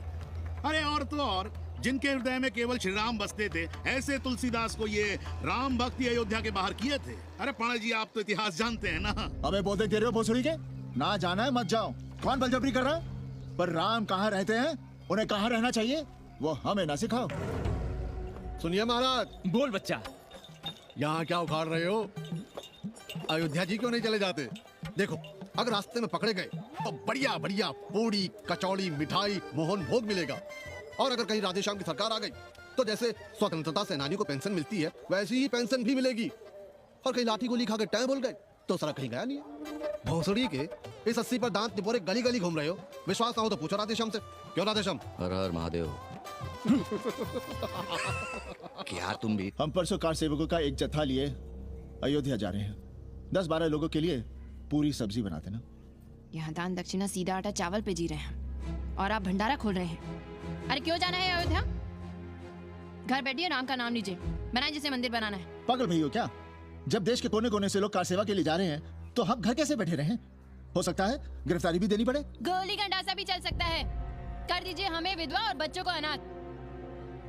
अरे और तो और, जिनके हृदय में केवल श्री राम बसते थे, ऐसे तुलसीदास को ये राम भक्ति अयोध्या के बाहर किए थे। अरे पाणा जी, आप तो इतिहास जानते हैं ना। अबे बोलते दे रहे हो भोसड़ी के? ना जाना है मत जाओ। कौन बलजबरी कर रहा है? पर राम कहाँ रहते हैं, उन्हें कहाँ रहना चाहिए, वो हमें ना सिखाओ। सुनिए महाराज। बोल बच्चा। यहाँ क्या उखाड़ रहे हो? अयोध्या जी क्यों नहीं चले जाते? देखो, अगर रास्ते में पकड़े गए तो बढ़िया बढ़िया पूड़ी कचौड़ी मिठाई मोहन भोग मिलेगा। और अगर कहीं राधेश्याम की सरकार आ गई तो जैसे स्वतंत्रता सेनानी को पेंशन मिलती है, वैसी ही पेंशन भी मिलेगी। और कहीं लाठी गोली खा के टाइम भूल गए तो सारा कहीं गया नहीं है। भोसड़ी के इस 80 पर दांत निपोरे गली गली घूम रहे हो। विश्वास ना हो तो पूछो राधेश्याम से। क्यों राधेश्याम? हर हर महादेव। क्या तुम भी? हम परसों कार सेवकों का एक जत्था लिए अयोध्या जा रहे हैं। 10-12 लोगों के लिए पूरी सब्जी बनाते ना। यहाँ दान दक्षिणा सीधा आटा चावल पे जी रहे हैं और आप भंडारा खोल रहे हैं। अरे क्यों जाना है अयोध्या? घर बैठिए, राम का नाम लीजिए, बनाए जिसे मंदिर बनाना है। पागल भई हो क्या? जब देश के कोने कोने से लोग कार सेवा के लिए जा रहे हैं तो हम घर कैसे बैठे रहें? हो सकता है गिरफ्तारी भी देनी पड़े। गोली गंडासा भी चल सकता है। कर दीजिए हमें विधवा और बच्चों को अनाथ।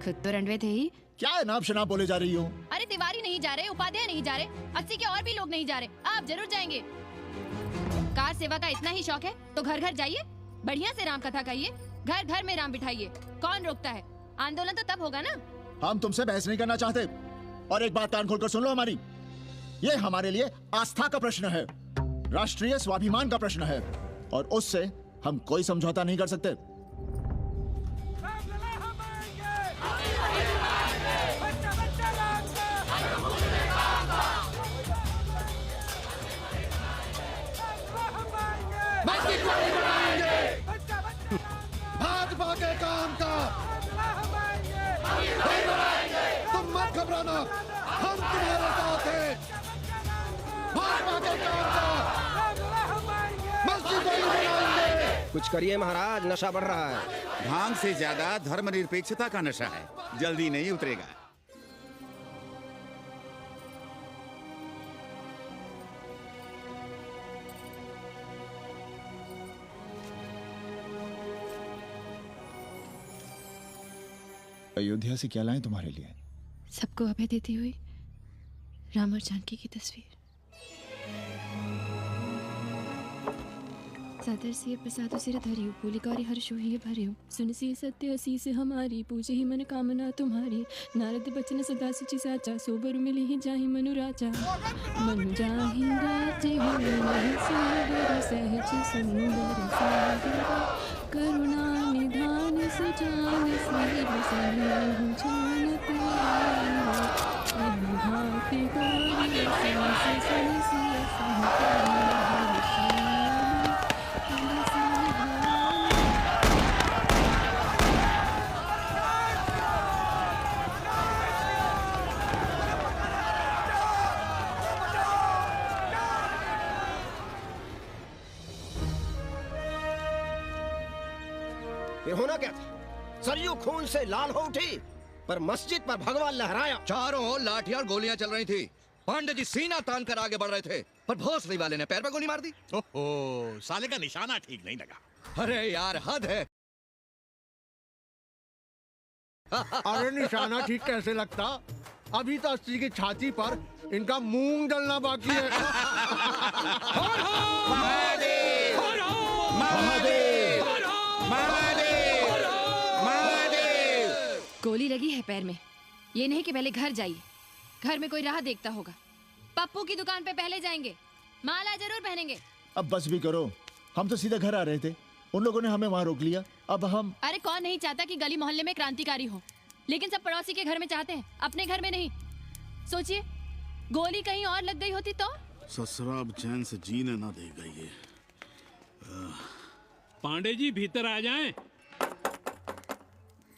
खुद तो रंडवे थे ही। क्या नाम शनाब बोले जा रही हो? अरे तिवारी नहीं जा रहे, उपाध्याय नहीं जा रहे, 80 के और भी लोग नहीं जा रहे। आप जरूर जाएंगे। कार सेवा का इतना ही शौक है तो घर घर जाइए, बढ़िया से राम कथा कहिए, घर घर में राम बिठाइए। कौन रोकता है? आंदोलन तो तब होगा ना। हम तुमसे बहस नहीं करना चाहते। और एक बात कान खोलकर सुन लो हमारी, ये हमारे लिए आस्था का प्रश्न है, राष्ट्रीय स्वाभिमान का प्रश्न है, और उससे हम कोई समझौता नहीं कर सकते। भाजपा के काम का तुम मत घबराना, हम तुम्हारे साथ हैं। भाजपा के काम का मस्जिद बनाएंगे। कुछ करिए महाराज, नशा बढ़ रहा है। भांग से ज्यादा धर्मनिरपेक्षता का नशा है, जल्दी नहीं उतरेगा। अयोध्या से क्या लाएं तुम्हारे लिए? सबको अभय देती हुई राम और जानकी की तस्वीर। सादर से प्रसाद सिर धरियो, पूलिकारी हर्षो ही भरियो, सुन सी सत्य असी से हमारी, पूजे ही मन कामना तुम्हारी। नारद बचन सदा सुचि साचा, सोबर मिली ही जाहि मनु राजा। मनु जाहि राजे होई नहीं सोबर, सहज सुंदर सागर, करुणा निधान सुजान सिर सनेहु जानत अनुभाति गौरी सहस सनसिय सहकरी। ये होना क्या था? सरयू खून से लाल हो उठी, पर मस्जिद पर भगवा लहराया। चारों ओर लाठियां और गोलियां चल रही थी। पांडे जी सीना तान कर आगे बढ़ रहे थे, पर भोसड़ी वाले ने पैर पे गोली मार दी। ओहो, साले का निशाना ठीक नहीं लगा। अरे यार, हद है। अरे निशाना ठीक कैसे लगता? अभी तो 80 की छाती पर इनका मूंग डलना बाकी है। महादेव! महादेव! महादेव! महादेव! गोली लगी है पैर में। ये नहीं कि पहले घर जाइए, घर में कोई राह देखता होगा। पप्पू की दुकान पे पहले जाएंगे, माला जरूर पहनेंगे। अब बस भी करो, हम तो सीधे घर आ रहे थे, उन लोगों ने हमें वहाँ रोक लिया। अब हम अरे कौन नहीं चाहता कि गली मोहल्ले में क्रांतिकारी हो, लेकिन सब पड़ोसी के घर में चाहते हैं, अपने घर में नहीं। सोचिए, गोली कहीं और लग गई होती तो? ससुरा अब चैन से जीने ना देगा ये। पांडे जी भीतर आ जाएं।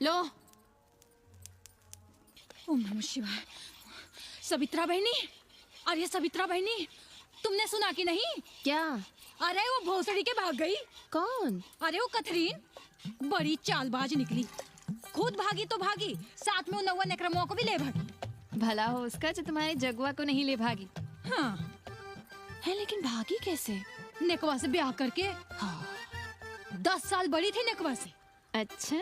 लो, ओम नमः शिवाय। सवित्रा बहनी, अरे सवित्रा बहनी, तुमने सुना कि नहीं? क्या? अरे वो भोसड़ी के भाग गई। कौन? अरे वो कतरीन बड़ी चालबाज निकली। खुद भागी तो भागी, साथ में उन 9 नक्रमों को भी ले भागी। भला हो उसका जो तुम्हारे जगुआ को नहीं ले भागी। हाँ है, लेकिन भागी कैसे? नेकवा से ब्याह करके। हाँ 10 साल बड़ी थी नेकवा से। अच्छा,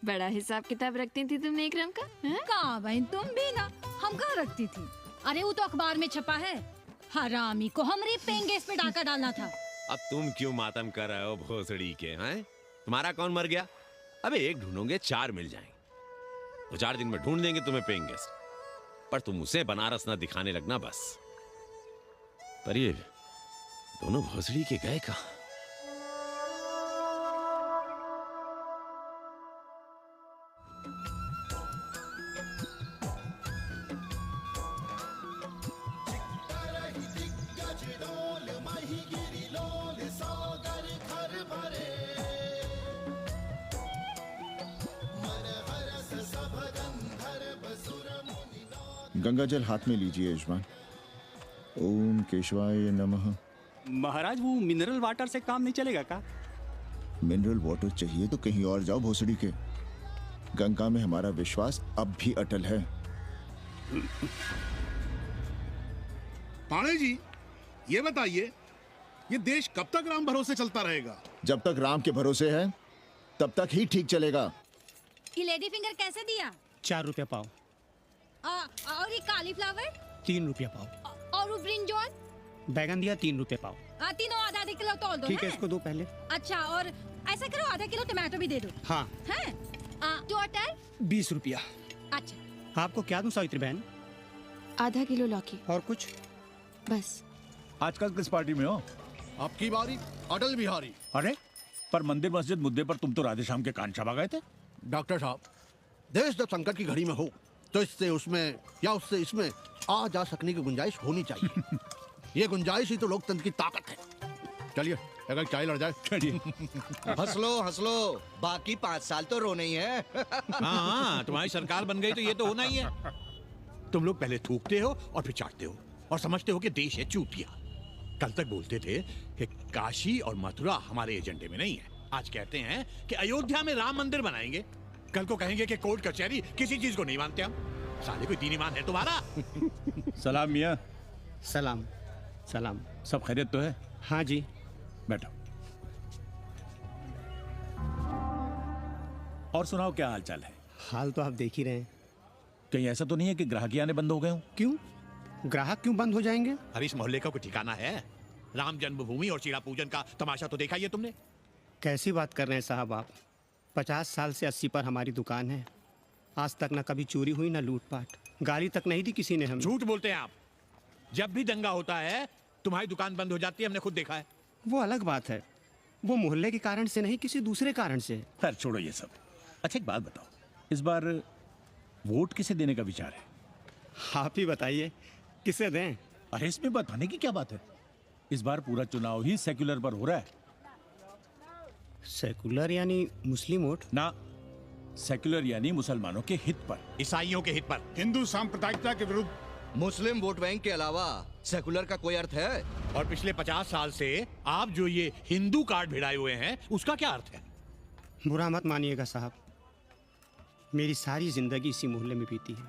बड़ा हिसाब किताब रखती थी तुम नेकरम का? कहाँ बहन, तुम भी ना, हम कहाँ रखती थी। अरे वो तो अखबार में छपा है, हरामी को हमरी पेंगेस पे डाका डालना था। अब तुम क्यों मातम कर रहे हो भोसड़ी के? हैं? तुम्हारा कौन मर गया? अबे एक ढूंढोगे 4 मिल जाएंगे। 2-4 दिन में ढूंढ देंगे तुम्हें पेंगे, पर तुम उसे बनारस ना दिखाने लगना बस। पर ये दोनों भोसड़ी के गए कहाँ? गंगा जल हाथ में लीजिए यजमान। ओम केशवाय नमः। महाराज वो मिनरल वाटर से काम नहीं चलेगा का? मिनरल वाटर चाहिए तो कहीं और जाओ भोसड़ी के। गंगा में हमारा विश्वास अब भी अटल है। पाणे जी, ये बताइए, ये देश कब तक राम भरोसे चलता रहेगा? जब तक राम के भरोसे है तब तक ही ठीक चलेगा। ये लेडी फिंगर कैसे दिया? 4 रुपया पाव। और ये कालीफ्लावर? 3 रुपया पाव। और वो ब्रिंजॉल? बैगन दिया 3 रुपये पाव। तीनों आधा किलो तोल दो। ठीक है, इसको दो पहले। अच्छा, और ऐसा करो आधा किलो टमाटो भी दे दो। हाँ। हैं? टोटल 20 रुपया। अच्छा। आपको क्या दूं सावित्री बहन? आधा किलो लौकी। और कुछ? बस। आजकल किस पार्टी में हो? आपकी बारी, अटल बिहारी। अरे पर मंदिर मस्जिद मुद्दे पर तुम तो राधेश्याम के कान चबा गए थे। डॉक्टर साहब, देश जब संकट की घड़ी में हो तो इससे उसमें या उससे इसमें आ जा सकने की गुंजाइश होनी चाहिए। ये गुंजाइश ही तो लोकतंत्र की ताकत है। चलिए अगर चाय लड़ जाए। हंस लो, बाकी 5 साल तो रोना ही है। हाँ, तुम्हारी सरकार बन गई तो ये तो होना ही है। तुम लोग पहले थूकते हो और फिर चाटते हो और समझते हो कि देश है चूतिया। कल तक बोलते थे कि काशी और मथुरा हमारे एजेंडे में नहीं है, आज कहते हैं कि अयोध्या में राम मंदिर बनाएंगे। कल को कहेंगे कि कोर्ट कचहरी किसी चीज को नहीं मानते हम। साले कोई दीन ईमान है तुम्हारा? सलाम मियाँ। सलाम। सलाम। सब खैरियत तो है? हाँ जी। बैठो। और सुनाओ, क्या हाल चाल है? हाल तो आप देख ही रहे हैं। कहीं ऐसा तो नहीं है कि ग्राहकी आने बंद हो गए हो? क्यों? ग्राहक क्यों बंद हो जाएंगे? अरे इस मोहल्ले का कोई ठिकाना है? राम जन्मभूमि और सीड़ा पूजन का तमाशा तो देखा ही है तुमने। कैसी बात कर रहे हैं साहब आप? 50 साल से 80 पर हमारी दुकान है। आज तक ना कभी चोरी हुई ना लूटपाट, गाली तक नहीं दी किसी ने हमें। झूठ बोलते हैं आप। जब भी दंगा होता है तुम्हारी दुकान बंद हो जाती है, हमने खुद देखा है। वो अलग बात है, वो मोहल्ले के कारण से नहीं, किसी दूसरे कारण से। खैर छोड़ो ये सब। अच्छा एक बात बताओ, इस बार वोट किसे देने का विचार है? आप ही बताइए, किसे दें? अरे इसमें बताने की क्या बात है? इस बार पूरा चुनाव ही सेक्युलर पर हो रहा है। सेकुलर यानी मुस्लिम वोट? ना, सेक्युलर यानी मुसलमानों के हित पर, ईसाइयों के हित पर, हिंदू सांप्रदायिकता के विरुद्ध। मुस्लिम वोट बैंक के अलावा सेकुलर का कोई अर्थ है? और पिछले 50 साल से आप जो ये हिंदू कार्ड भिड़ाए हुए हैं, उसका क्या अर्थ है? बुरा मत मानिएगा साहब, मेरी सारी जिंदगी इसी मोहल्ले में बीती है।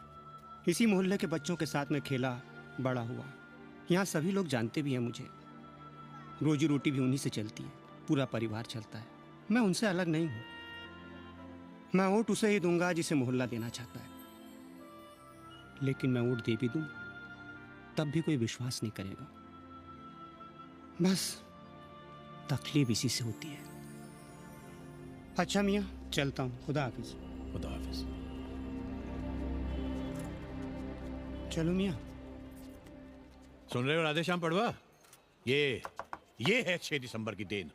इसी मोहल्ले के बच्चों के साथ में खेला, बड़ा हुआ। यहाँ सभी लोग जानते भी हैं मुझे। रोजी रोटी भी उन्हीं से चलती है, पूरा परिवार चलता है। मैं उनसे अलग नहीं हूँ। मैं वोट उसे ही दूंगा जिसे मोहल्ला देना चाहता है, लेकिन मैं वोट दे भी दूं तब भी कोई विश्वास नहीं करेगा। बस तकलीफ इसी से होती है। अच्छा मियाँ, चलता हूँ। खुदा हाफिज। खुदा हाफिज। चलो मियाँ। सुन रहे हो राधेश्याम पड़वा? ये है 6 दिसंबर की देन।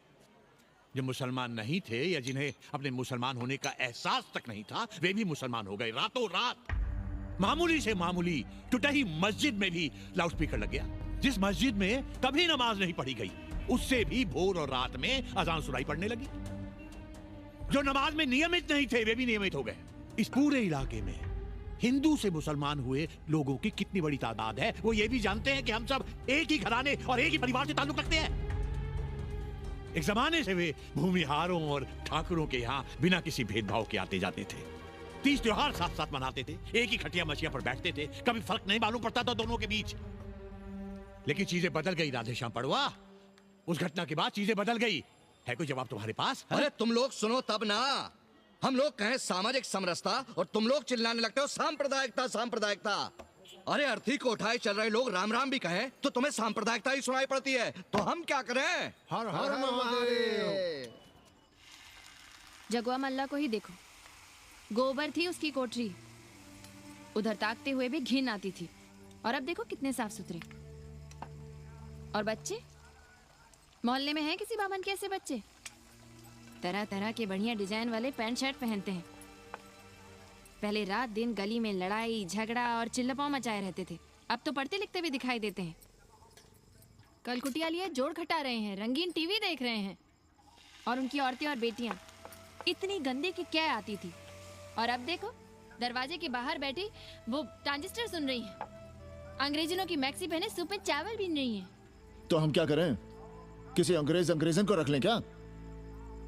जो मुसलमान नहीं थे या जिन्हें अपने मुसलमान होने का एहसास तक नहीं था, वे भी मुसलमान हो गए रातों रात। मामूली से मामूली टुटही मस्जिद में भी लाउडस्पीकर लग गया। जिस मस्जिद में कभी नमाज नहीं पढ़ी गई, उससे भी भोर और रात में अजान सुनाई पड़ने लगी। जो नमाज में नियमित नहीं थे, वे भी नियमित हो गए। इस पूरे इलाके में हिंदू से मुसलमान हुए लोगों की कितनी बड़ी तादाद है। वो ये भी जानते हैं कि हम सब एक ही घराने और एक ही परिवार से ताल्लुक रखते हैं। एक जमाने से वे भूमिहारों और ठाकुरों के यहाँ बिना किसी भेदभाव के आते जाते थे। 30 त्योहार साथ साथ मनाते थे, एक ही खटिया मछिया पर बैठते थे, कभी फर्क नहीं मालूम पड़ता था दोनों के बीच। लेकिन चीजें बदल गई राधेश्याम पड़वा। उस घटना के बाद चीजें बदल गई। है कोई जवाब तुम्हारे पास? अरे तुम लोग सुनो तब ना। हम लोग कहें सामाजिक समरसता और तुम लोग चिल्लाने लगते हो सांप्रदायिकता सांप्रदायिकता। अरे अर्थी को उठाए चल रहे लोग राम राम भी कहें तो तुम्हें सांप्रदायिकता ही सुनाई पड़ती है। तो हम क्या करें? हर हर महादेव। जगुआ मल्ला को ही देखो, गोबर थी उसकी कोठरी, उधर ताकते हुए भी घिन आती थी, और अब देखो कितने साफ सुथरे। और बच्चे मोहल्ले में हैं किसी बामन के ऐसे बच्चे? तरह तरह के बढ़िया डिजाइन वाले पैंट शर्ट पहनते हैं। पहले रात दिन गली में लड़ाई झगड़ा और चिल्लपाव मचाए रहते थे, अब तो पढ़ते लिखते भी दिखाई देते हैं। कल कुटिया लिए जोड़ खटा रहे हैं, रंगीन टीवी देख रहे हैं, और उनकी औरतें और बेटियां इतनी गंदे की क्या आती थी, और अब देखो दरवाजे के बाहर बैठी वो ट्रांजिस्टर सुन रही हैं, अंग्रेजनों की मैक्सी पहने सूप में चावल बीन रही हैं। तो हम क्या करें? किसी अंग्रेजन को रख लें क्या?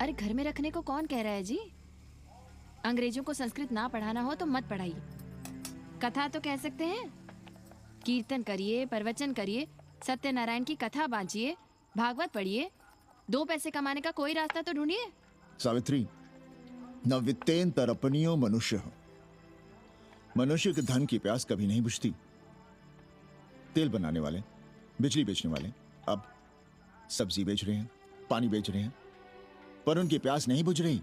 अरे घर में रखने को कौन कह रहा है जी? अंग्रेजों को संस्कृत ना पढ़ाना हो तो मत पढ़ाइए, कथा तो कह सकते हैं। कीर्तन करिए, प्रवचन करिए, सत्यनारायण की कथा बांचिए, भागवत पढ़िए, 2 पैसे कमाने का कोई रास्ता तो ढूंढिए। सावित्री, न वित्तेन तरपनियो मनुष्य। मनुष्य के धन की प्यास कभी नहीं बुझती। तेल बनाने वाले, बिजली बेचने वाले अब सब्जी बेच रहे हैं, पानी बेच रहे हैं, पर उनकी प्यास नहीं बुझ रही।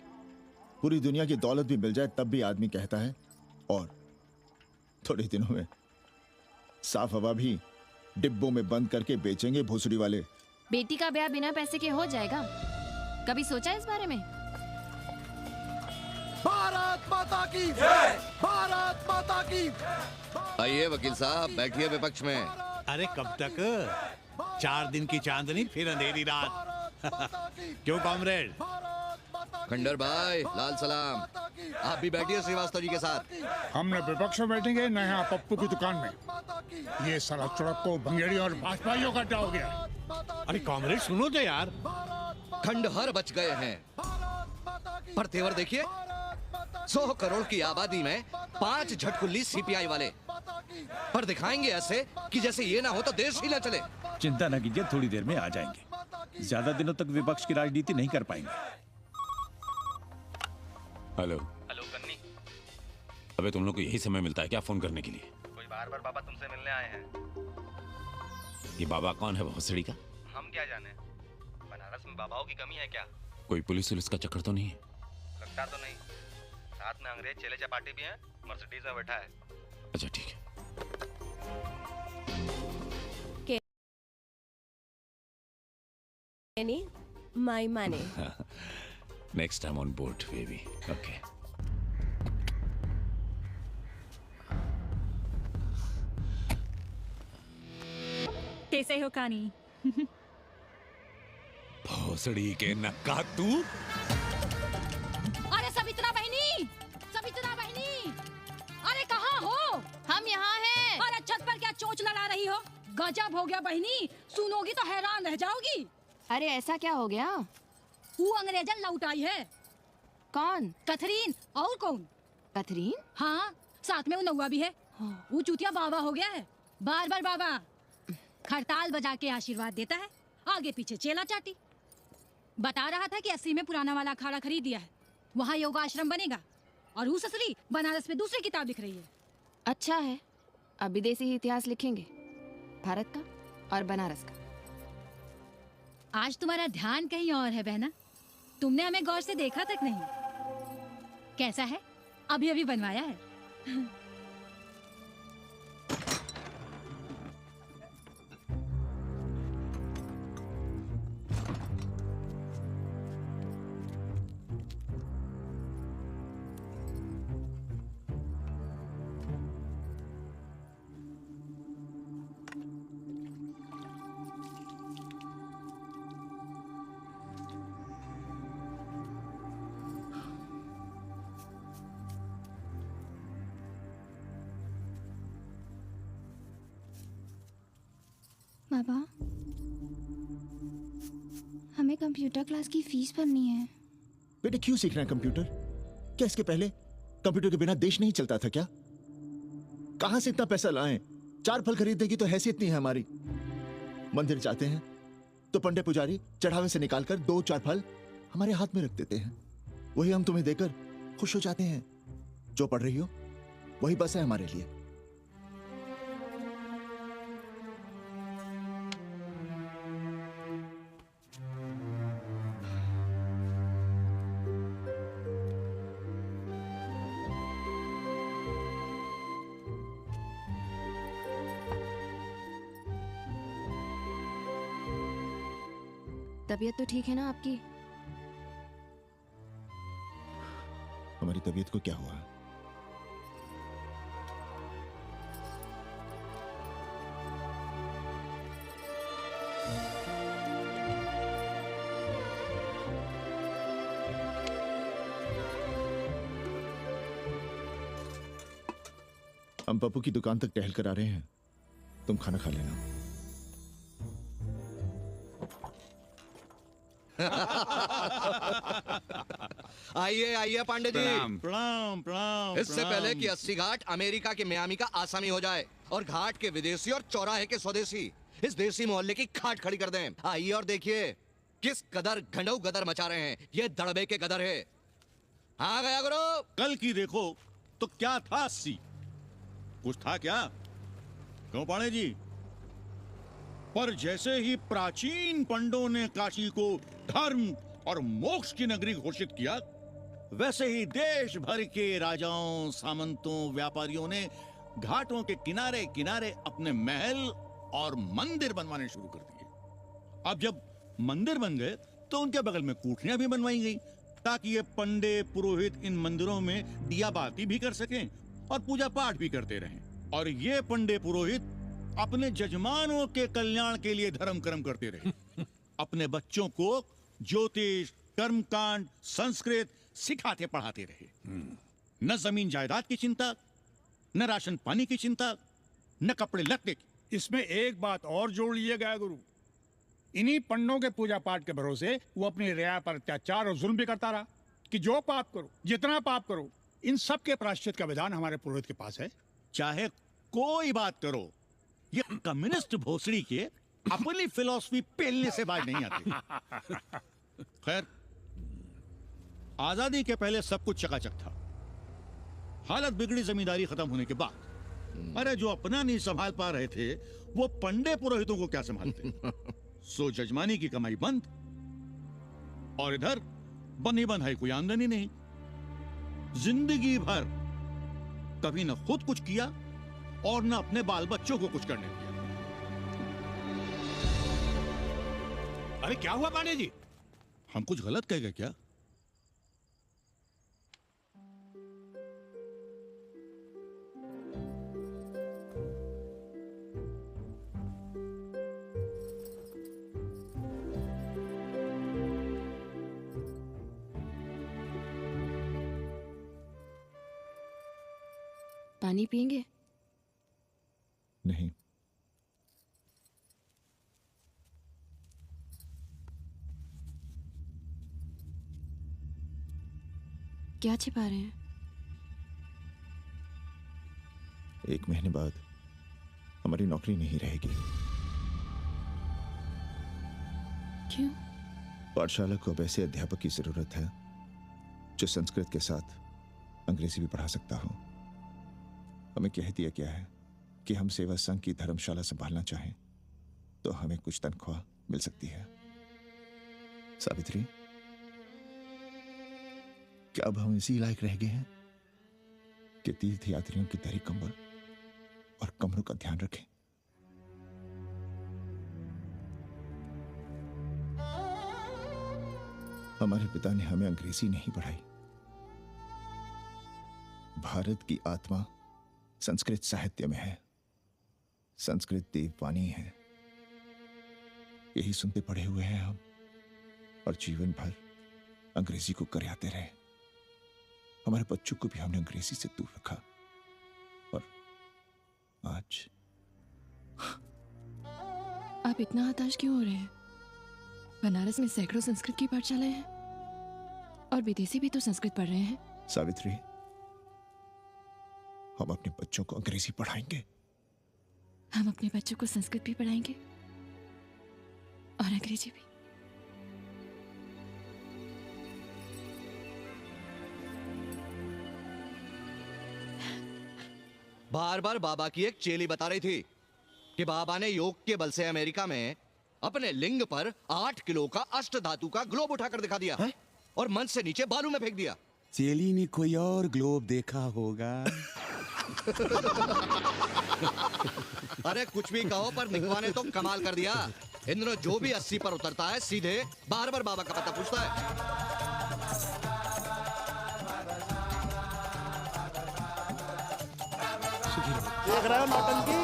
पूरी दुनिया की दौलत भी मिल जाए तब भी आदमी कहता है और थोड़े दिनों में साफ हवा भी डिब्बों में बंद करके बेचेंगे भोसड़ी वाले। बेटी का ब्याह बिना पैसे के हो जाएगा? कभी सोचा इस बारे में? भारत माता की जय! भारत माता की! आइए वकील साहब, बैठिए विपक्ष में। अरे कब तक? 4 दिन की चांदनी फिर अंधेरी रात। क्यों कॉमरेड? खंडर भाई, लाल सलाम। आप भी बैठिए श्रीवास्तव जी के साथ। हमने विपक्ष में बैठेंगे न यहाँ पप्पू की दुकान में। ये साला चुड़क को भंगेड़ी और भाजपाइयों का अड्डा हो गया। अरे कॉमरेड सुनो तो यार। खंडहर बच गए हैं, पर तेवर देखिए, 100 करोड़ की आबादी में 5 झटकुल्ली सीपीआई वाले, पर दिखाएंगे ऐसे कि जैसे ये ना हो तो देश ही ना चले। चिंता न कीजिए, थोड़ी देर में आ जाएंगे। ज्यादा दिनों तक विपक्ष की राजनीति नहीं कर पाएंगे। हेलो हेलो कन्नी। अबे तुम लोग को यही समय मिलता है क्या फोन करने के लिए? कोई बार बाबा तुमसे मिलने आए हैं। ये बाबा कौन है भोसड़ी का? हम क्या जाने, बनारस में बाबाओं की कमी है क्या? कोई पुलिस का चक्कर तो नहीं है? लगता तो नहीं। साथ में अंग्रेज चेले चपाटी भी हैं, मर्सिडीज में बैठा है। अच्छा ठीक है। My money. Next time on board, baby. Okay. कैसे हो कानी? भोसड़ी के नक्का तू। अरे सवित्रा बहनी, सवित्रा बहनी, अरे कहाँ हो? हम यहाँ हैं। अरे छत पर क्या चोंच लड़ा रही हो? गजब हो गया बहनी, सुनोगी तो हैरान रह जाओगी। अरे ऐसा क्या हो गया? वो अंग्रेजन लौट आई है। कौन? कथरीन। और कौन? कथरीन? हाँ, साथ में वो नौवा भी है। वो चूतिया बाबा हो गया है, बार बार बाबा। खड़ताल बजा के आशीर्वाद देता है, आगे पीछे चेला चाटी। बता रहा था कि 80 में पुराना वाला अखाड़ा खरीद दिया है, वहाँ योगाश्रम बनेगा। और वो ससुरी बनारस में दूसरी किताब लिख रही है। अच्छा है, अब विदेशी इतिहास लिखेंगे, भारत का और बनारस का। आज तुम्हारा ध्यान कहीं और है बहना, तुमने हमें गौर से देखा तक नहीं। कैसा है? अभी अभी बनवाया है। बाबा, हमें कंप्यूटर क्लास की फीस भरनी है। बेटे क्यों सीखना है कंप्यूटर? क्या इसके पहले कंप्यूटर के बिना देश नहीं चलता था क्या? कहां से इतना पैसा लाएं? 4 फल खरीदने की तो हैसियत नहीं है हमारी। मंदिर जाते हैं तो पंडे पुजारी चढ़ावे से निकालकर 2-4 फल हमारे हाथ में रख देते हैं। वही हम तुम्हें देकर खुश हो जाते हैं। जो पढ़ रही हो वही बस है हमारे लिए। तबीयत तो ठीक है ना आपकी? हमारी तबीयत को क्या हुआ? हम पप्पू की दुकान तक टहल कर आ रहे हैं, तुम खाना खा लेना। आइए आइए पांडे जी। प्रणाम प्रणाम। इससे पहले कि 80 घाट अमेरिका के मियामी का आसामी हो जाए और घाट के विदेशी और चौराहे के स्वदेशी इस देसी मोहल्ले की खाट खड़ी कर दें, आइए और देखिए किस कदर घंडऊ गदर मचा रहे हैं। ये दड़बे के गदर है। हाँ गया गुरु। कल की देखो तो क्या था 80? कुछ था क्या? क्यों पांडे जी? पर जैसे ही प्राचीन पंडों ने काशी को धर्म और मोक्ष की नगरी घोषित किया, वैसे ही देश भर के राजाओं, सामंतों, व्यापारियों ने घाटों के किनारे किनारे अपने महल और मंदिर बनवाने शुरू कर दिए। अब जब मंदिर बन गए तो उनके बगल में कोठरियां भी बनवाई गई ताकि ये पंडे पुरोहित इन मंदिरों में दिया बाती भी कर सकें और पूजा पाठ भी करते रहें। और ये पंडे पुरोहित अपने जजमानों के कल्याण के लिए धर्म कर्म करते रहे। अपने बच्चों को ज्योतिष, कर्मकांड, संस्कृत सिखाते पढ़ाते रहे। न जमीन जायदाद की चिंता, न राशन पानी की चिंता, न कपड़े लत्ते की। इसमें एक बात और जोड़ लिया गया गुरु, इन्हीं पंडों के पूजा पाठ के भरोसे वो अपनी रिया पर अत्याचार और जुल्म भी करता रहा कि जो पाप करो, जितना पाप करो, इन सब के प्रायश्चित का विधान हमारे पुरोहित के पास है। चाहे कोई बात करो, ये कम्युनिस्ट भोसड़ी के अपनी फिलॉसफी पेलने से बाज नहीं आती। खैर, आजादी के पहले सब कुछ चकाचक था। हालत बिगड़ी जमींदारी खत्म होने के बाद। अरे जो अपना नहीं संभाल पा रहे थे वो पंडे पुरोहितों को क्या संभालते। सो जजमानी की कमाई बंद और इधर बनी बंधाई कोई आमदनी नहीं। जिंदगी भर कभी न खुद कुछ किया और न अपने बाल बच्चों को कुछ करने दिया। अरे क्या हुआ पांडे जी? हम कुछ गलत कह गए क्या? पानी पिएंगे? नहीं। क्या छिपा रहे हैं? 1 महीने बाद हमारी नौकरी नहीं रहेगी। क्यों? पाठशाला को अब ऐसे अध्यापक की जरूरत है जो संस्कृत के साथ अंग्रेजी भी पढ़ा सकता हो। हमें कह दिया गया है कि हम सेवा संघ की धर्मशाला संभालना चाहें तो हमें कुछ तनख्वाह मिल सकती है। सावित्री, क्या अब हम इसी लायक रह गए हैं कि तीर्थ यात्रियों की दरी कंबल और कमरों का ध्यान रखें? हमारे पिता ने हमें अंग्रेजी नहीं पढ़ाई। भारत की आत्मा संस्कृत साहित्य में है। संस्कृत देववाणी है। यही सुनते पढ़े हुए हैं हम और जीवन भर अंग्रेजी को करियाते रहे। हमारे बच्चों को भी हमने अंग्रेजी से दूर रखा और आप इतना हताश क्यों हो रहे हैं? बनारस में सैकड़ों संस्कृत की पाठशालाएं हैं और विदेशी भी तो संस्कृत पढ़ रहे हैं। सावित्री, हम अपने बच्चों को अंग्रेजी पढ़ाएंगे। हम अपने बच्चों को संस्कृत भी पढ़ाएंगे और अंग्रेजी भी। बार बार बाबा की एक चेली बता रही थी कि बाबा ने योग के बल से अमेरिका में अपने लिंग पर 8 किलो का अष्ट धातु का ग्लोब उठाकर दिखा दिया है? और मंच से नीचे बालू में फेंक दिया। चेली ने कोई और ग्लोब देखा होगा। अरे कुछ भी कहो, पर निकवा ने तो कमाल कर दिया। इंद्र जो भी 80 पर उतरता है सीधे बार बार बाबा का पता पूछता है। देख रहे हो नौटंकी?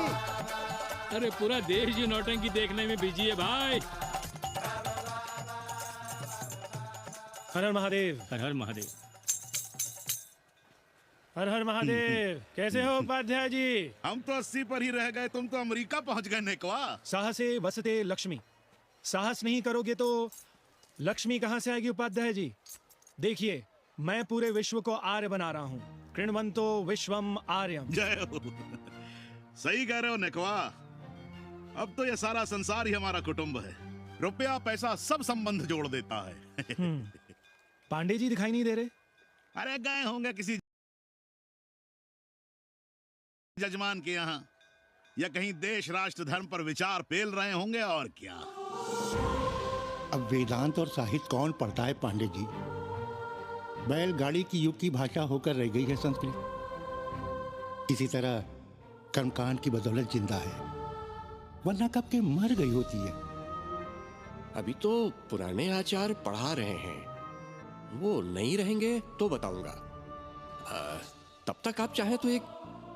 अरे पूरा देश ही नौटंकी देखने में बिजी है भाई। हर हर महादेव। हर हर महादेव। हर हर महादेव। कैसे हो उपाध्याय जी? हम तो 80 पर ही रह गए, तुम तो अमेरिका पहुंच गए नेकवा। साहसे वसते लक्ष्मी। साहस नहीं करोगे तो लक्ष्मी कहां से आएगी उपाध्याय जी? देखिए, मैं पूरे विश्व को आर्य बना रहा हूँ। कृण्वन्तो विश्वम आर्यम। जय हो। सही कह रहे हो नेकवा। अब तो ये सारा संसार ही हमारा कुटुंब है। रुपया पैसा सब संबंध जोड़ देता है। पांडे जी दिखाई नहीं दे रहे? अरे गए होंगे किसी जजमान के यहाँ, या कहीं देश राष्ट्र धर्म पर विचार पेल रहे होंगे, और क्या। अब वेदांत और साहित्य कौन पढ़ता है पांडे जी? बैलगाड़ी की युग की भाषा होकर रह गई है संस्कृत। इसी तरह कर्मकांड की बदौलत जिंदा है, वरना कब के मर गई होती है। अभी तो पुराने आचार पढ़ा रहे हैं, वो नहीं रहेंगे तो बताऊंगा। तब तक आप चाहें तो एक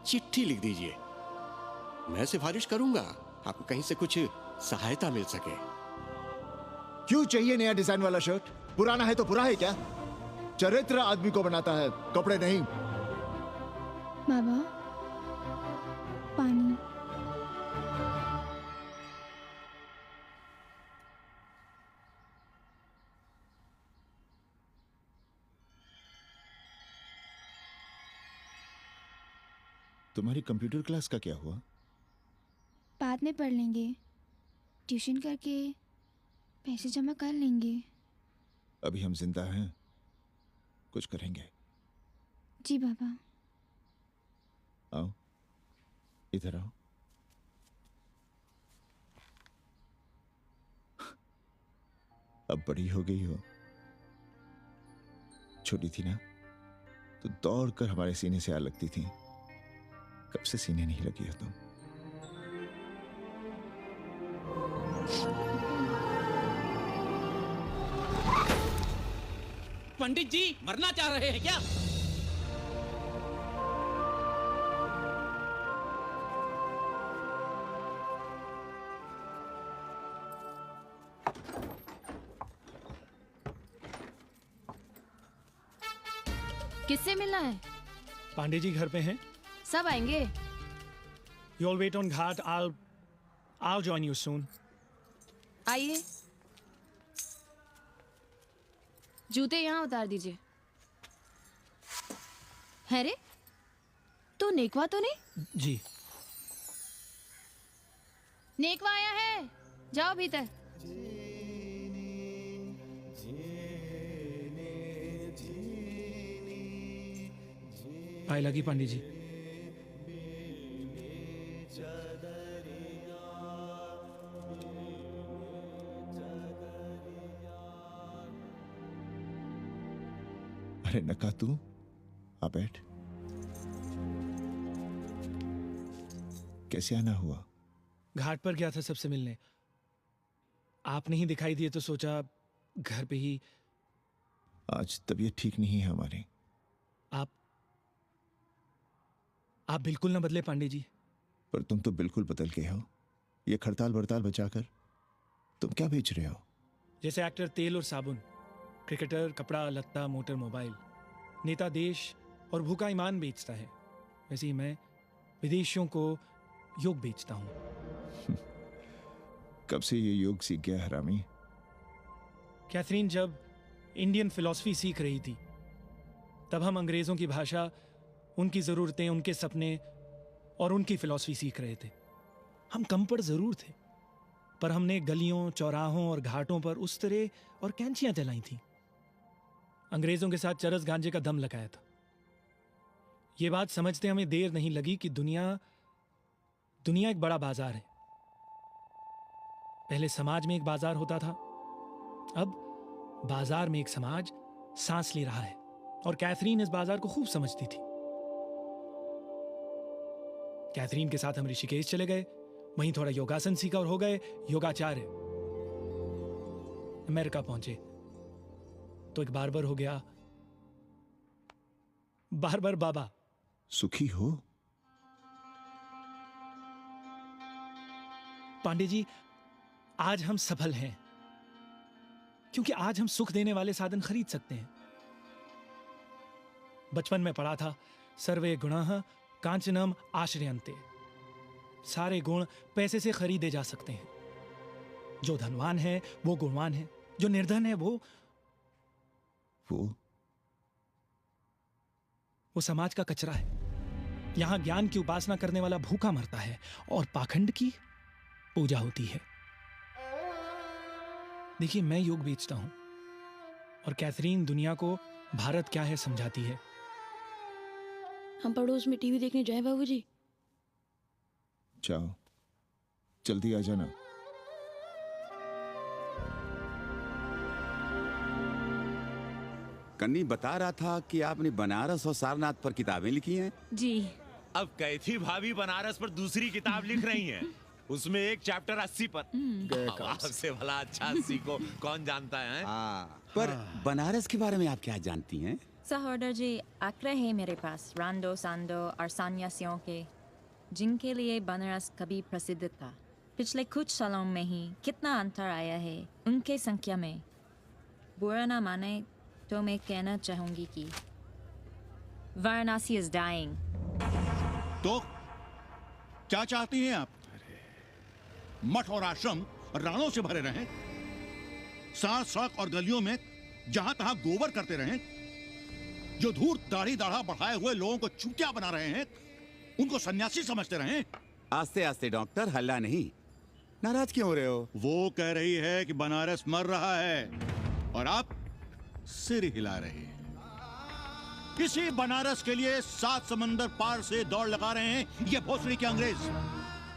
चिट्ठी लिख दीजिए, मैं सिफारिश करूंगा आपको कहीं से कुछ सहायता मिल सके। क्यों चाहिए नया डिजाइन वाला शर्ट? पुराना है तो बुरा है क्या? चरित्र आदमी को बनाता है, कपड़े नहीं। बाबा, पानी। तुम्हारी कंप्यूटर क्लास का क्या हुआ? बाद में पढ़ लेंगे, ट्यूशन करके पैसे जमा कर लेंगे। अभी हम जिंदा हैं, कुछ करेंगे। जी बाबा। आओ, इधर आओ। अब बड़ी हो गई हो। छोटी थी ना तो दौड़कर हमारे सीने से आ लगती थी। कब से सीने नहीं लगी हो तुम? पंडित जी मरना चाह रहे हैं क्या? किससे मिलना है? पांडे जी घर पे हैं? सब आएंगे। You all wait on Ghat. I'll join you soon. आइए। जूते यहाँ उतार दीजिए। है रे, तो नेकवा तो नहीं? जी। नेकवा आया है, जाओ भीतर। आए लगी पांडे जी। अरे नका, तू आ बैठ। कैसे आना हुआ? घाट पर गया था सबसे मिलने। आप नहीं दिखाई दिए तो सोचा घर पे ही। आज तबीयत ठीक नहीं है हमारी। आप बिल्कुल ना बदले पांडे जी। पर तुम तो बिल्कुल बदल गए हो। ये खड़ताल बड़ताल बचाकर तुम क्या बेच रहे हो? जैसे एक्टर तेल और साबुन, क्रिकेटर कपड़ा लत्ता मोटर मोबाइल, नेता देश और भूखा ईमान बेचता है, वैसे ही मैं विदेशियों को योग बेचता हूँ। कब से ये योग सीख गया हरामी? कैथरीन जब इंडियन फिलॉसफी सीख रही थी तब हम अंग्रेजों की भाषा, उनकी ज़रूरतें, उनके सपने और उनकी फिलॉसफी सीख रहे थे। हम कम पढ़ जरूर थे, पर हमने गलियों, चौराहों और घाटों पर उस्तरे और कैंचियां जलाई थीं। अंग्रेजों के साथ चरस गांजे का दम लगाया था। ये बात समझते हमें देर नहीं लगी कि दुनिया एक बड़ा बाजार है। पहले समाज में एक बाजार होता था, अब बाजार में एक समाज सांस ले रहा है, और कैथरीन इस बाजार को खूब समझती थी। कैथरीन के साथ हम ऋषिकेश चले गए, वहीं थोड़ा योगासन सीखा और हो गए योगाचार्य। अमेरिका पहुंचे तो एक बार्बर हो गया, बार्बर बाबा। सुखी हो? पांडे जी, आज हम सफल हैं क्योंकि आज हम सुख देने वाले साधन खरीद सकते हैं। बचपन में पढ़ा था, सर्वे गुणाः कांचनम आश्रयन्ते। सारे गुण पैसे से खरीदे जा सकते हैं। जो धनवान है वो गुणवान है, जो निर्धन है वो समाज का कचरा है। यहां ज्ञान की उपासना करने वाला भूखा मरता है और पाखंड की पूजा होती है। देखिए, मैं योग बेचता हूं और कैथरीन दुनिया को भारत क्या है समझाती है। हम पड़ोस में टीवी देखने जाए बाबूजी? जाओ, जल्दी आ जाना। कन्नी बता रहा था कि आपने बनारस और सारनाथ पर किताबें लिखी हैं। जी। अब कैथी भाभी बनारस पर दूसरी किताब लिख रही हैं। उसमें एक चैप्टर 80 पर। आपसे भला अच्छा 80 को कौन जानता है? पर बनारस के बारे में आप क्या जानती हैं? सहोदर जी, आंकड़े हैं मेरे पास रांडो सांडो और सन्यासियों के, जिनके लिए बनारस कभी प्रसिद्ध था। पिछले कुछ सालों में ही कितना अंतर आया है उनके संख्या में। बुरा ना माने तो मैं कहना चाहूंगी कि वाराणसी इज डाइंग। तो क्या चाहती हैं आप? मठ और आश्रम राणों से भरे रहें, सड़क सड़क और गलियों में जहां तहां गोबर करते रहें, जो धूर्त दाढ़ी दाढ़ा बढ़ाए हुए लोगों को चूतिया बना रहे हैं उनको सन्यासी समझते रहें। आस्ते आस्ते डॉक्टर, हल्ला नहीं। नाराज क्यों हो रहे हो? वो कह रही है कि बनारस मर रहा है और आप सिर हिला रहे हैं। इसी बनारस के लिए 7 समंदर पार से दौड़ लगा रहे हैं ये भोसड़ी के अंग्रेज।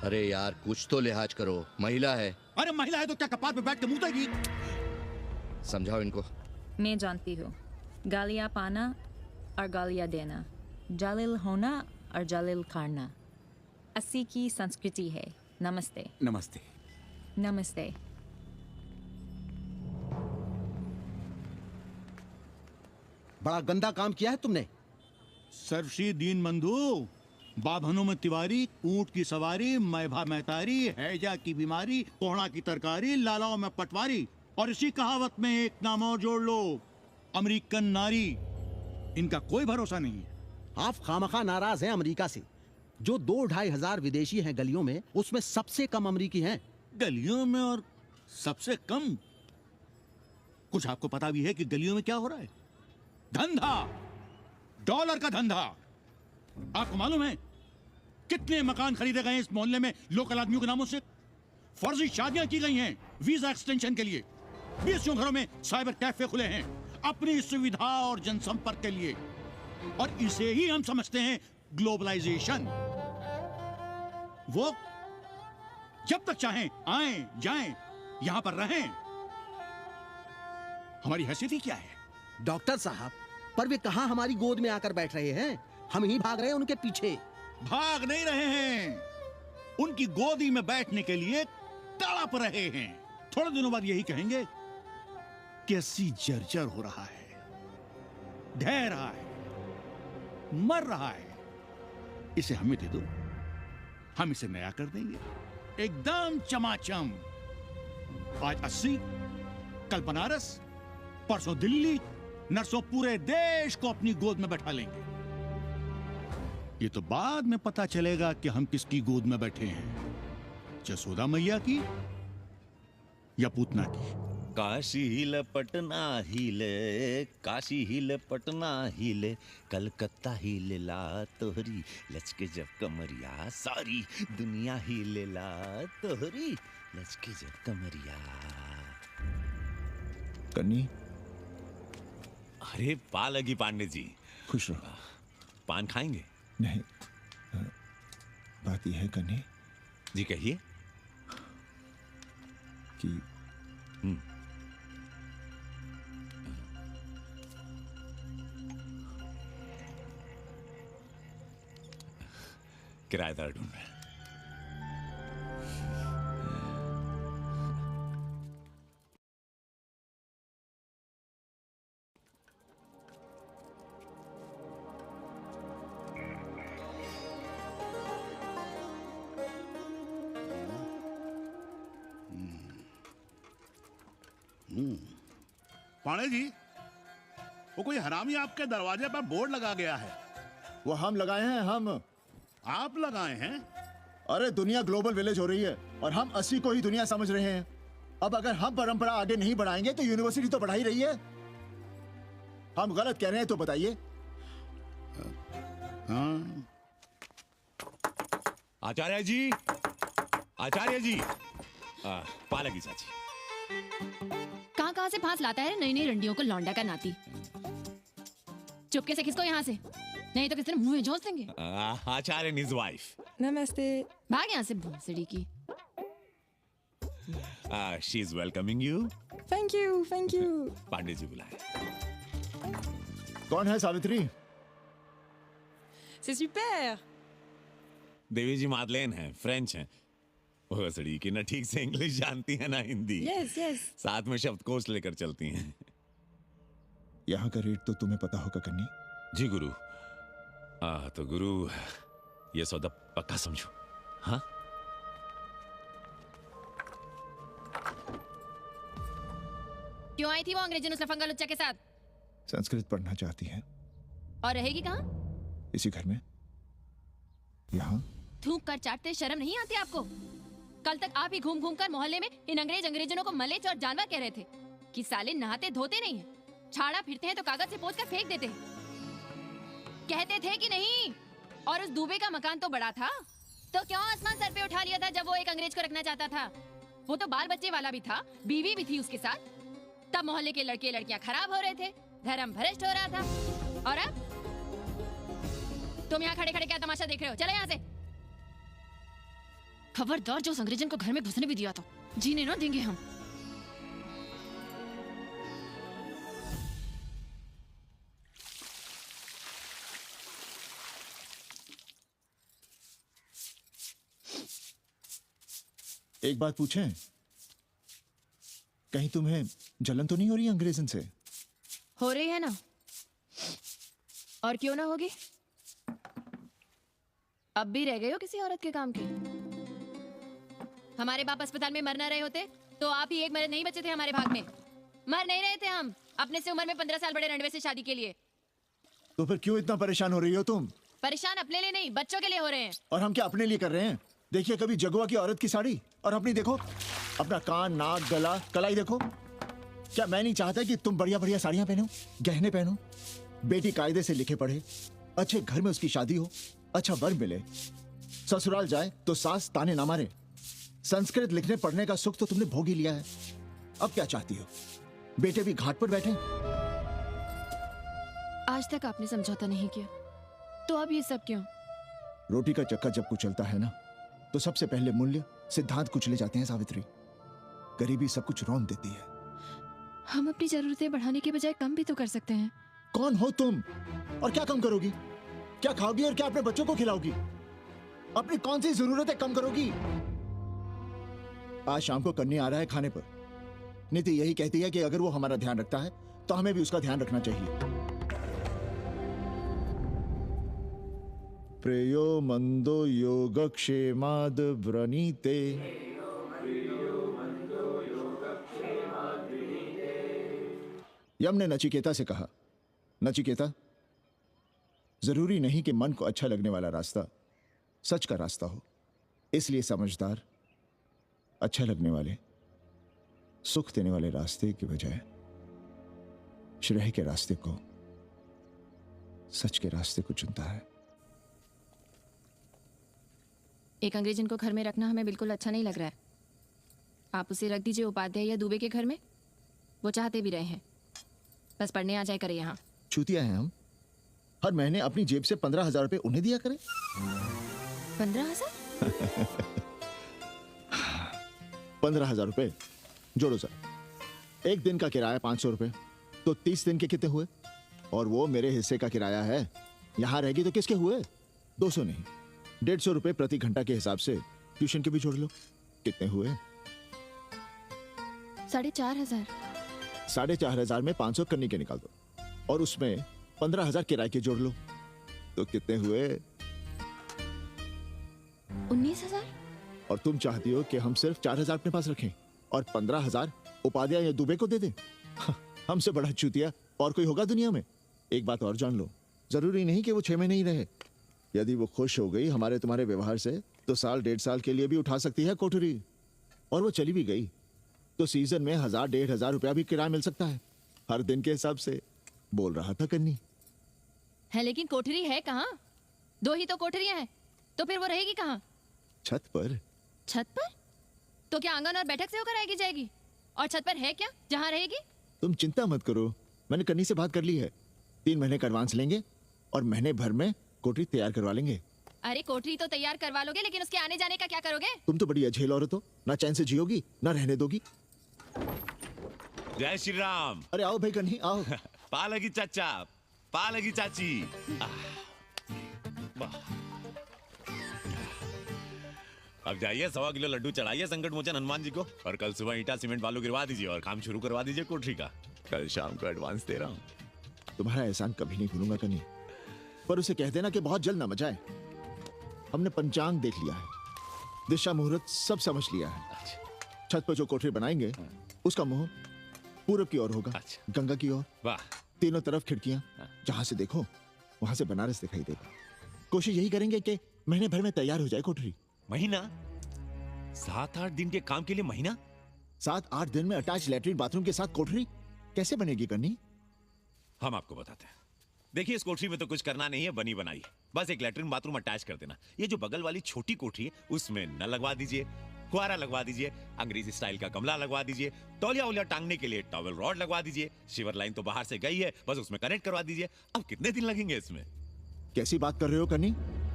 अरे यार, कुछ तो लिहाज करो, महिला है। अरे महिला है तो क्या कपार पे बैठ के मुतेगी? समझाओ इनको। मैं जानती हूँ, गालियाँ पाना और गालियाँ देना, जालिल होना और जालिल करना 80 की संस्कृति है। नमस्ते। नमस्ते। नमस्ते। बड़ा गंदा काम किया है तुमने। सर्वश्री दीन बंधु, बाभनों में तिवारी, ऊंट की सवारी, मैभा मैतारी, हैजा की बीमारी, कोहड़ा की तरकारी, लालाओं में पटवारी, और इसी कहावत में एक नाम और जोड़ लो, अमेरिकन नारी। इनका कोई भरोसा नहीं है। आप खामखा नाराज हैं अमेरिका से। जो 2-2.5 हजार विदेशी हैं गलियों में, उसमें सबसे कम अमेरिकी हैं। गलियों में और सबसे कम? कुछ आपको पता भी है कि गलियों में क्या हो रहा है? धंधा, डॉलर का धंधा। आपको मालूम है कितने मकान खरीदे गए इस मोहल्ले में लोकल आदमियों के नामों से? फर्जी शादियां की गई हैं वीजा एक्सटेंशन के लिए। 20 घरों में साइबर कैफे खुले हैं अपनी सुविधा और जनसंपर्क के लिए, और इसे ही हम समझते हैं ग्लोबलाइजेशन। वो जब तक चाहें आए जाएं, यहां पर रहें। हमारी हैसियत ही क्या है? डॉक्टर साहब, पर वे कहां हमारी गोद में आकर बैठ रहे हैं? हम ही भाग रहे हैं उनके पीछे। भाग नहीं रहे हैं, उनकी गोदी में बैठने के लिए तड़प रहे हैं। थोड़े दिनों बाद यही कहेंगे कैसी जर्जर हो रहा है, ढह रहा है, मर रहा है, इसे हमें दे दो, हम इसे नया कर देंगे एकदम चमाचम। आज 80, कल बनारस, परसों दिल्ली, नरसों पूरे देश को अपनी गोद में बैठा लेंगे। ये तो बाद में पता चलेगा कि हम किसकी गोद में बैठे हैं, जसोदा मैया की या पूतना की? काशी हिले पटना हिले, काशी हिले पटना हिले, कलकत्ता हिले ला तोहरी लचके जब कमरिया, सारी दुनिया हिले ला तोहरी लचके जब कमरिया। कन्नी, अरे पा लगी पांडे जी। खुश रहो। पान खाएंगे? नहीं, बात यह है कन्नी जी, कहिए। कि किराएदार ढूंढ रहे हैं। पाणे जी, वो कोई हरामी आपके दरवाजे पर बोर्ड लगा गया है। वो हम लगाए हैं, हम। आप लगाए हैं? अरे दुनिया ग्लोबल विलेज हो रही है और हम 80 को ही दुनिया समझ रहे हैं। अब अगर हम परंपरा आगे नहीं बढ़ाएंगे तो यूनिवर्सिटी तो बढ़ा ही रही है। हम गलत कह रहे हैं तो बताइए। हाँ। आचार्य जी, आचार्य जी, पालकी चाची। कहाँ से फांस लाता है नई नई रंडियों को लौंडा का नाती। चुपके से खिसको यहाँ से, नहीं तो किसी ने मुंह में झोंस देंगे। आचार्य and his wife. नमस्ते। भाग यहाँ से भोंसड़ी की। She is welcoming you. Thank you. Pandey ji बुलाए। कौन है सावित्री? C'est super। देवी जी मादलेन हैं, फ्रेंच हैं। भोसड़ी की ना ठीक से इंग्लिश जानती है ना हिंदी। यस। साथ में शब्दकोश लेकर चलती हैं। यहाँ का रेट तो तुम्हें पता होगा कन्नी। जी गुरु। तो गुरु ये सौदा पक्का समझो। हाँ, क्यों आई थी वो अंग्रेजी लफंगा लुच्चा के साथ? संस्कृत पढ़ना चाहती है। और रहेगी कहाँ? इसी घर में, यहाँ। थूक कर चाटते शर्म नहीं आती आपको? कल तक आप ही घूम घूम कर मोहल्ले में इन अंग्रेजों को मलेच और जानवर कह रहे थे कि साले नहाते धोते नहीं है, छाड़ा फिरते हैं तो कागज से पोंछ कर फेंक देते हैं। कहते थे कि नहीं? और उस दूबे का मकान तो बड़ा था, तो क्यों आसमान सर पे उठा लिया था जब वो एक अंग्रेज को रखना चाहता था? वो तो बाल बच्चे वाला भी था, बीवी भी थी उसके साथ। तब मोहल्ले के लड़के लड़कियां खराब हो रहे थे, धर्म भ्रष्ट हो रहा था। और अब तुम यहाँ खड़े खड़े क्या तमाशा देख रहे हो? चले यहाँ से। खबरदार, जो उस अंग्रेजन को घर में घुसने भी दिया था, जीने ना देंगे हम। एक बात पूछें, कहीं तुम्हें जलन तो नहीं हो रही अंग्रेजन से? हो रही है ना, और क्यों ना होगी? अब भी रह गए हो किसी औरत के काम की? हमारे बाप अस्पताल में मर ना रहे होते तो आप ही एक मर्द नहीं बचे थे हमारे भाग में। मर नहीं रहे थे हम अपने से उम्र में 15 साल बड़े रंडवे से शादी के लिए। तो फिर क्यों इतना परेशान हो रही हो तुम? परेशान अपने लिए नहीं, बच्चों के लिए हो रहे हैं। और हम क्या अपने लिए कर रहे हैं? देखिए कभी जगुआ की औरत की साड़ी और अपनी देखो, अपना कान, नाक, गला, कलाई देखो। क्या मैं नहीं चाहता कि तुम बढ़िया बढ़िया साड़ियां पहनो, गहने पहनो, बेटी कायदे से लिखे पढ़े, अच्छे घर में उसकी शादी हो, अच्छा वर मिले, ससुराल जाए तो सास ताने ना मारे। संस्कृत लिखने पढ़ने का सुख तो तुमने भोग ही लिया है, अब क्या चाहती हो? बेटे भी घाट पर बैठे। आज तक आपने समझौता नहीं किया, तो अब ये सब क्यों? रोटी का चक्का जब कुचलता है ना, तो सबसे पहले मूल्य सिद्धांत कुचले जाते हैं सावित्री। गरीबी सब कुछ रौंद देती है। हम अपनी जरूरतें बढ़ाने के बजाय कम भी तो कर सकते हैं। कौन हो तुम और क्या कम करोगी? क्या खाओगी और क्या अपने बच्चों को खिलाओगी? अपनी कौन सी जरूरतें कम करोगी? आज शाम को कन्नी आ रहा है खाने पर। नीति यही कहती है कि अगर वो हमारा ध्यान रखता है तो हमें भी उसका ध्यान रखना चाहिए। प्रेयो मंदो योगक्षेमाद व्रणीते। यम ने नचिकेता से कहा, नचिकेता, जरूरी नहीं कि मन को अच्छा लगने वाला रास्ता सच का रास्ता हो। इसलिए समझदार, अच्छा लगने वाले सुख देने वाले रास्ते की बजाय श्रेय के रास्ते को, सच के रास्ते को चुनता है। एक अंग्रेजन को घर में रखना हमें बिल्कुल अच्छा नहीं लग रहा है। आप उसे रख दीजिए उपाध्याय या दुबे के घर में, वो चाहते भी रहे हैं, बस पढ़ने आ जाए करे यहाँ। चूतिया हैं हम, हर महीने अपनी जेब से 15,000 रुपए उन्हें दिया करें। 15,000? 15,000 रुपए जोड़ो सर। एक दिन का किराया 500 रुपए, तो 30 दिन के कितने हुए? और वो मेरे हिस्से का किराया है, यहां रहेगी तो किसके हुए? 200 नहीं, 150 रुपए प्रति घंटा के हिसाब से ट्यूशन के भी जोड़ लो, कितने हुए? 4,500। 4,500 में 500 कन्नी के निकाल दो, और उसमें 15,000 किराए के जोड़ लो, तो कितने हुए? 19,000। और तुम चाहती हो कि हम सिर्फ 4,000 अपने पास रखें और 15,000 उपाध्याय या दुबे को दे दें? हमसे बड़ा चूतिया और कोई होगा दुनिया में? एक बात और जान लो, जरूरी नहीं कि वो 6 महीने ही रहे। यदि वो खुश हो गई हमारे तुम्हारे व्यवहार से, तो साल 1.5 साल के लिए भी उठा सकती है कोठरी। और वो चली भी गई तो सीजन में 1,000-1,500 रुपया भी किराया मिल सकता है, हर दिन के हिसाब से। बोल रहा था कन्नी है, लेकिन कोठरी है कहाँ? 2 ही तो कोठरियां हैं, तो फिर वो रहेगी कहाँ? छत पर। छत पर? तो क्या आंगन और बैठक से होकर आएगी जाएगी? और छत पर है क्या जहाँ रहेगी? तुम चिंता मत करो, मैंने कन्नी से बात कर ली है। 3 महीने का एडवांस लेंगे और महीने भर में कोठरी तैयार करवा लेंगे। अरे कोठरी तो तैयार करवा लोगे, लेकिन उसके आने जाने का क्या करोगे? तुम तो बड़ी अझेल औरत हो, ना चैन से जियोगी ना रहने दोगी। जय श्री राम। अरे आओ भाई कन्नी आओ। पालगी चाचा, पालगी चाची। अब जाइए 1.25 किलो लड्डू चढ़ाइए संकट मोचन हनुमान जी को, और कल सुबह ईटा सीमेंट बालू गिरवा दीजिए और काम शुरू करवा दीजिए कोठरी का। कल शाम को एडवांस दे रहा हूँ। तुम्हारा एहसान कभी नहीं भूलूंगा कन्नी, पर उसे कह देना कि बहुत जल्द ना मचाए। हमने पंचांग देख लिया है, दिशा मुहूर्त सब समझ लिया है। छत पर जो कोठरी बनाएंगे उसका मुंह पूरब की ओर होगा, गंगा की ओर। वाह। तीनों तरफ खिड़कियां, जहां से देखो वहां से बनारस दिखाई देगा। कोशिश यही करेंगे कि महीने भर में तैयार हो जाए कोठरी। महीना? 7-8 दिन के काम के लिए महीना? 7-8 दिन में अटैच लैट्रिन बाथरूम के साथ कोठरी कैसे बनेगी कन्नी? हम आपको बताते हैं। देखिए, इस कोठरी में तो कुछ करना नहीं है, बनी बनाई है। बस एक लैट्रिन बाथरूम अटैच कर देना। ये जो बगल वाली छोटी कोठरी है उसमें नल लगवा दीजिए, फुहारा लगवा दीजिए, अंग्रेजी स्टाइल का गमला लगवा दीजिए, तौलिया उलिया टांगने के लिए टॉवल रॉड लगवा दीजिए, शिवर लाइन तो बाहर से गई है, बस उसमें कनेक्ट करवा दीजिए। अब कितने दिन लगेंगे इसमें? कैसी बात कर रहे हो कन्नी?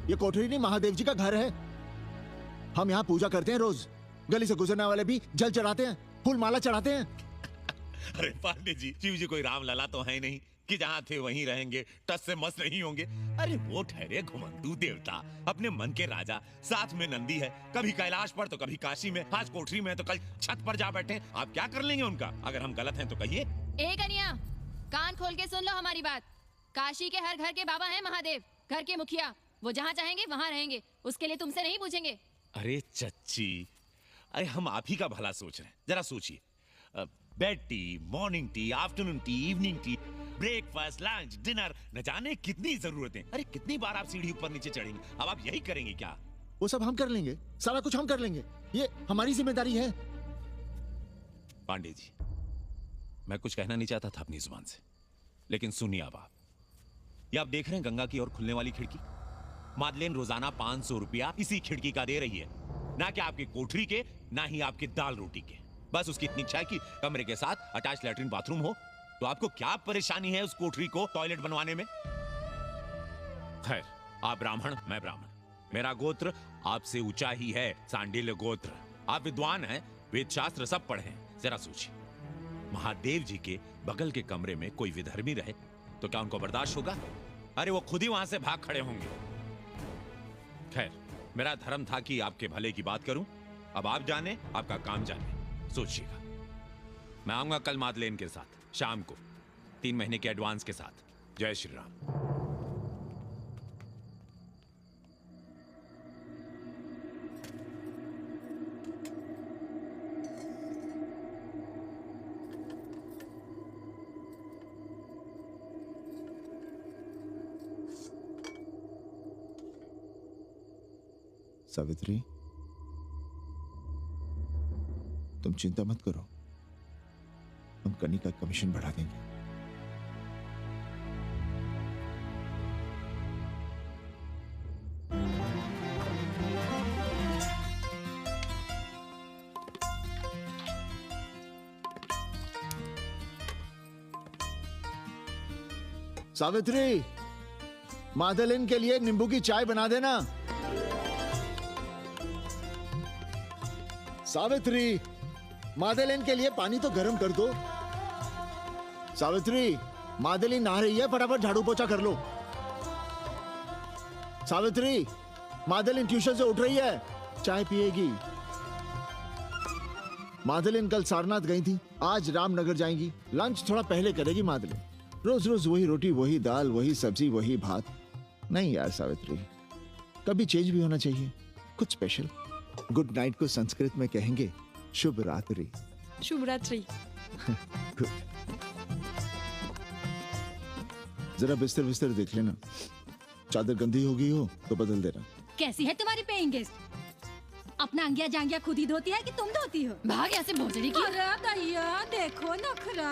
ये कोठरी नहीं, महादेव जी का घर है। हम यहाँ पूजा करते हैं रोज, गली से गुजरने वाले भी जल चढ़ाते हैं, फूल माला चढ़ाते हैं। अरे पांडे जी, शिव जी कोई राम लला तो है नहीं कि जहाँ थे वहीं रहेंगे, टस से मस नहीं होंगे। अरे वो ठहरे घुमंतू देवता, अपने मन के राजा, साथ में नंदी है, कभी कैलाश पर तो कभी काशी में, आज कोठरी में तो कल छत पर जा बैठे। आप क्या कर लेंगे उनका? अगर हम गलत हैं तो कहिए। ए कन्या, कान खोल के सुन लो हमारी बात। काशी के हर घर के बाबा हैं महादेव, घर के मुखिया। वो जहाँ चाहेंगे वहाँ रहेंगे, उसके लिए तुमसे नहीं पूछेंगे। अरे चच्ची, अरे हम आप ही का भला सोच रहे हैं, जरा सोचिए। Bed tea, morning tea, afternoon T, evening tea, breakfast, lunch, dinner, न जाने कितनी जरूरतें। अरे कितनी बार आप सीढ़ी ऊपर नीचे चढ़ेंगे? अब आप यही करेंगे क्या? वो सब हम कर लेंगे, सारा कुछ हम कर लेंगे, ये हमारी जिम्मेदारी है। पांडे जी, मैं कुछ कहना नहीं चाहता था अपनी जुबान से, लेकिन सुनिए अब आप। ये आप देख रहे हैं गंगा की ओर खुलने वाली खिड़की? मादलेन रोजाना 500 रुपया इसी खिड़की का दे रही है, ना कि आपकी कोठरी के, ना ही आपकी दाल रोटी के। बस उसकी इतनी इच्छा है कि कमरे के साथ अटैच लैट्रिन बाथरूम हो। तो आपको क्या परेशानी है उस कोठरी को टॉयलेट बनवाने में? खैर, आप ब्राह्मण, मैं ब्राह्मण, मेरा गोत्र आपसे ऊंचा ही है, सांडिल्य गोत्र। आप विद्वान हैं, वेद शास्त्र सब पढ़े हैं। जरा सोचिए, महादेव जी के बगल के कमरे में कोई विधर्मी रहे तो क्या उनको बर्दाश्त होगा? अरे वो खुद ही वहां से भाग खड़े होंगे। खैर, मेरा धर्म था कि आपके भले की बात करूं। अब आप जाने, आपका काम जाने। सोचिएगा, मैं आऊंगा कल मादलेन के साथ शाम को, 3 महीने के एडवांस के साथ। जय श्री राम। सावित्री, तुम चिंता मत करो, उन कनी का कमीशन बढ़ा देंगे। सावित्री, माधलिन के लिए नींबू की चाय बना देना। सावित्री, माधलिन के लिए पानी तो गर्म कर दो। सावित्री, माधलिन नहा रही है, फटाफट झाड़ू पोछा कर लो। सावित्री, माधलिन ट्यूशन से उठ रही है, चाय पिएगी। माधलिन कल सारनाथ गई थी, आज रामनगर जाएंगी। लंच थोड़ा पहले करेगी माधलिन। रोज रोज वही रोटी, वही दाल, वही सब्जी, वही भात। नहीं यार सावित्री, कभी चेंज भी होना चाहिए, कुछ स्पेशल। गुड नाइट को संस्कृत में कहेंगे शुभ रात्रि। शुभ रात्रि। जरा बिस्तर बिस्तर देख लेना, चादर गंदी हो गई हो तो बदल देना। कैसी है तुम्हारी पेइंग गेस्ट? अपना अंगिया जांगिया खुद ही धोती है कि तुम धोती हो? भाग यहाँ से भोसड़ी की। अरे दैया, देखो नखरा।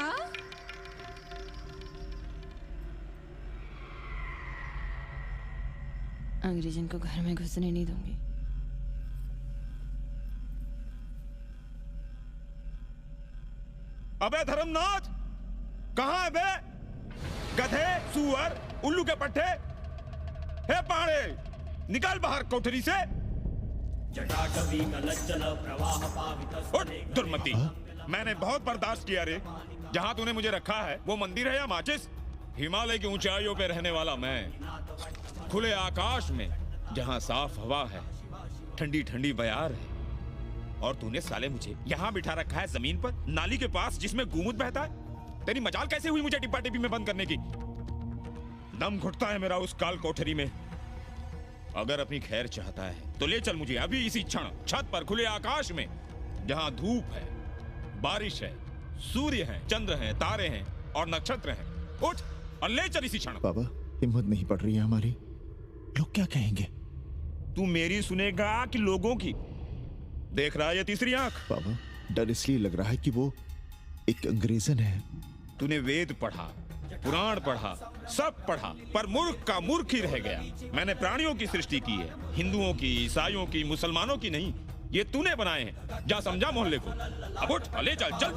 अंग्रेजन को घर में घुसने नहीं दूंगी। अबे धर्मनाथ, कहाँ है बे? गधे, सुअर, उल्लू के पट्टे। हे पाड़े, निकाल बाहर कोठरी से। उठ दुर्मति, मैंने बहुत बर्दाश्त किया रे। जहाँ तूने मुझे रखा है वो मंदिर है या माचिस? हिमालय की ऊंचाइयों पे रहने वाला मैं, खुले आकाश में जहाँ साफ हवा है, ठंडी ठंडी बयार है, और तूने साले मुझे यहाँ बिठा रखा है जमीन पर, नाली के पास जिसमें गूमूत बहता है। तेरी मजाल कैसे हुई मुझे टिप्पा टिप्पी में बंद करने की? दम घुटता है मेरा उस काल कोठरी में। अगर अपनी खैर चाहता है तो ले चल मुझे अभी इसी क्षण छत पर खुले आकाश में, जहाँ धूप है, बारिश है, सूर्य है, चंद्र है, तारे हैं और नक्षत्र हैं। उठ और ले चल इसी क्षण। बाबा, हिम्मत नहीं पड़ रही है हमारी, लोग क्या कहेंगे? तू मेरी सुनेगा कि लोगों की? देख रहा है ये तीसरी आंख? बाबा, डर इसलिए लग रहा है कि वो एक अंग्रेजन है। तूने वेद पढ़ा, पुराण पढ़ा, सब पढ़ा, पर मूर्ख का मूर्ख ही रह गया। मैंने प्राणियों की सृष्टि की है, हिंदुओं की, ईसाइयों की, मुसलमानों की नहीं। ये तूने बनाए हैं। जा समझा मोहल्ले को। अब उठ, ले चल चल।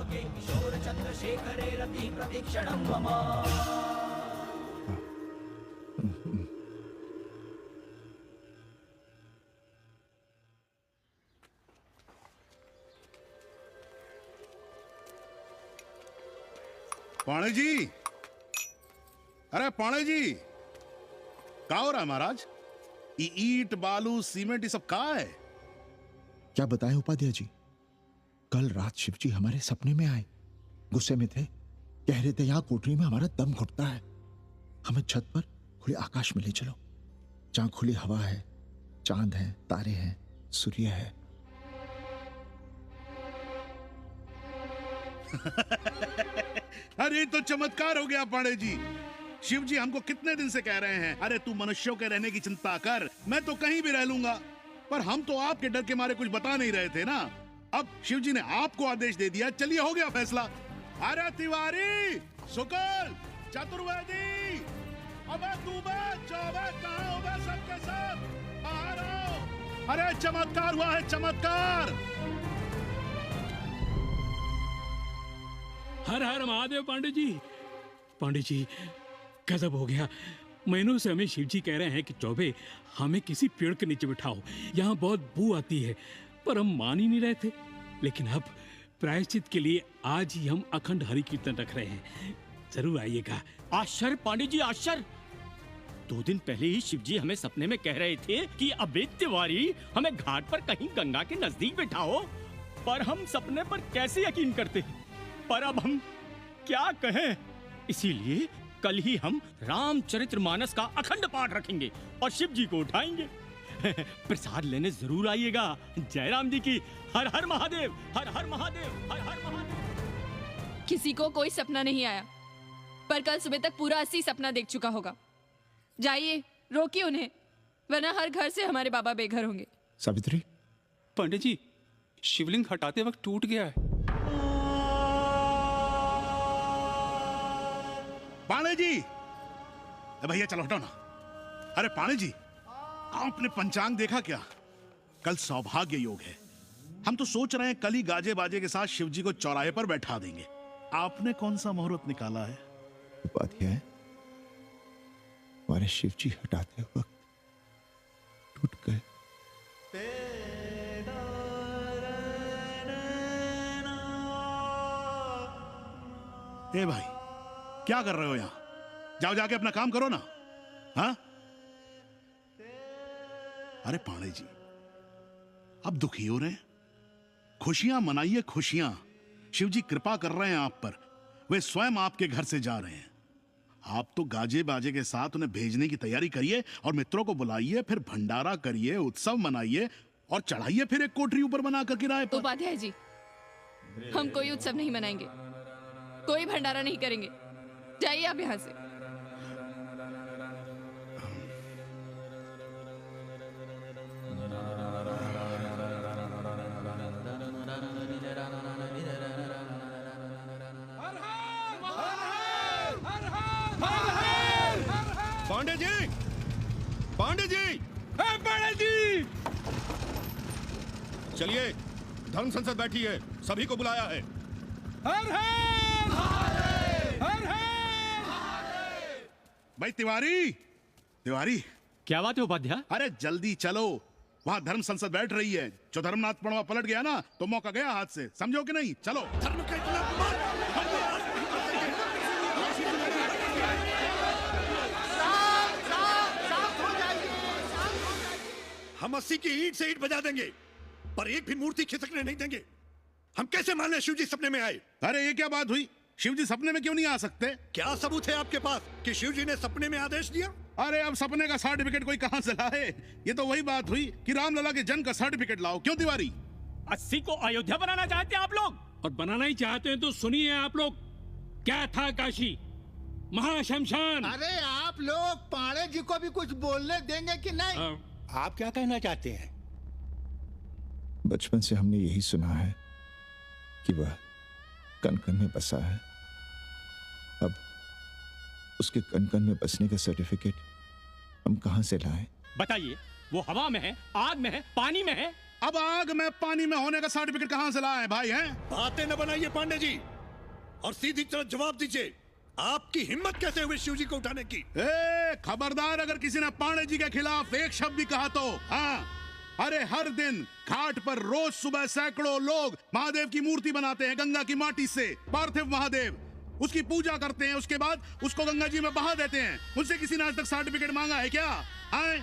पाणे जी, अरे पाणे जी, क्या हो रहा है महाराज? ईट, बालू, सीमेंट, ये सब कहाँ है? क्या बताएं उपाध्याय जी, कल रात शिवजी हमारे सपने में आए, गुस्से में थे, कह रहे थे यहाँ कोठरी में हमारा दम घुटता है, हमें छत पर खुले आकाश में ले चलो, जहां खुली हवा है, चांद है, तारे हैं, सूर्य है। अरे तो चमत्कार हो गया पाणे जी। शिव जी हमको कितने दिन से कह रहे हैं, अरे तू मनुष्यों के रहने की चिंता कर, मैं तो कहीं भी रह लूंगा। पर हम तो आपके डर के मारे कुछ बता नहीं रहे थे ना। अब शिव जी ने आपको आदेश दे दिया, चलिए हो गया फैसला। अरे तिवारी, शुक्ल, चतुर्वेदी, अबे कहाँ हो बे सबके सब? बाहर आओ। अरे चमत्कार हुआ है, चमत्कार। हर हर महादेव पांडे जी। पांडे जी, गजब हो गया। महीनों से हमें शिव जी कह रहे हैं कि चौबे हमें किसी पेड़ के नीचे बिठाओ, यहाँ बहुत बू आती है, पर हम मान ही नहीं रहे थे। लेकिन अब प्रायश्चित के लिए आज ही हम अखंड हरि कीर्तन रख रहे हैं, जरूर आइएगा। आश्चर्य पांडे जी, आश्चर्य। 2 दिन पहले ही शिवजी हमें सपने में कह रहे थे कि अबे तिवारी, हमें घाट पर कहीं गंगा के नजदीक बिठाओ, पर हम सपने पर कैसे यकीन करते? पर अब हम क्या कहें? इसीलिए कल ही हम रामचरितमानस का अखंड पाठ रखेंगे और शिव जी को उठाएंगे। प्रसाद लेने जरूर आइएगा। जय राम जी की। हर हर महादेव, हर हर महादेव, हर हर महादेव। किसी को कोई सपना नहीं आया, पर कल सुबह तक पूरा 80 सपना देख चुका होगा। जाइए, रोकिए उन्हें, वरना हर घर से हमारे बाबा बेघर होंगे। सावित्री, पंडित जी, शिवलिंग हटाते वक्त टूट गया है। पांडे जी, भैया चलो हटो ना। अरे पांडे जी, आपने पंचांग देखा क्या? कल सौभाग्य योग है। हम तो सोच रहे हैं कल ही गाजे बाजे के साथ शिव जी को चौराहे पर बैठा देंगे। आपने कौन सा मुहूर्त निकाला है? बात यह है, हमारे शिव जी हटाते वक्त टूट गए। ए भाई, क्या कर रहे हो यहां? जाओ जाके अपना काम करो ना। हाँ? अरे पांडे जी, अब दुखी हो रहे हैं? खुशियां मनाइए, खुशियां। शिव जी कृपा कर रहे हैं आप पर। वे स्वयं आपके घर से जा रहे हैं। आप तो गाजे बाजे के साथ उन्हें भेजने की तैयारी करिए और मित्रों को बुलाइए, फिर भंडारा करिए, उत्सव मनाइए और चढ़ाइए फिर एक कोठरी ऊपर बनाकर किराए पर। उपाध्याय जी, हम कोई उत्सव नहीं मनाएंगे, कोई भंडारा नहीं करेंगे। जाइए आप यहाँ से। पांडे जी, पांडे जी, पांडे जी, चलिए, धर्म संसद बैठी है, सभी को बुलाया है। हर हर हर हर। भाई तिवारी, तिवारी, क्या बात है उपाध्याय? अरे जल्दी चलो, वहां धर्म संसद बैठ रही है। जो धर्मनाथ पड़वा पलट गया ना, तो मौका गया हाथ से, समझो कि नहीं? चलो। धर्म का इतना हम 80 की ईंट से ईंट बजा देंगे, पर एक भी मूर्ति खिसकने नहीं देंगे। हम कैसे मान लें शिव जी सपने में आए? अरे ये क्या बात हुई? शिव जी सपने में क्यों नहीं आ सकते? क्या सबूत है आपके पास कि शिव जी ने सपने में आदेश दिया? अरे अब सपने का सर्टिफिकेट कोई कहां से लाए? ये तो वही बात हुई कि रामलला के जन्म का सर्टिफिकेट लाओ। क्यों तिवारी? 80 को अयोध्या बनाना चाहते हैं आप लोग? और बनाना ही चाहते हैं तो सुनिए आप लोग, क्या था काशी महाशमशान। अरे आप लोग पांडे जी को भी कुछ बोलने देंगे कि नहीं? आप क्या कहना चाहते हैं? बचपन से हमने यही सुना है कि वह कण कण में बसा है। अब उसके कण कण में बसने का सर्टिफिकेट हम कहां से लाएं? बताइए, वो हवा में है, आग में है, पानी में है? अब आग में पानी में होने का सर्टिफिकेट कहां से लाए भाई? हैं? बातें न बनाइए पांडे जी, और सीधी तरह जवाब दीजिए। आपकी हिम्मत कैसे हुई शिव जी को उठाने की? खबरदार, अगर किसी ने पांडे जी के खिलाफ एक शब्द भी कहा तो। हाँ, अरे हर दिन घाट पर रोज सुबह सैकड़ों लोग महादेव की मूर्ति बनाते हैं गंगा की माटी से। पार्थिव महादेव, उसकी पूजा करते हैं, उसके बाद उसको गंगा जी में बहा देते हैं। उनसे किसी ने आज तक सर्टिफिकेट मांगा है क्या? आए?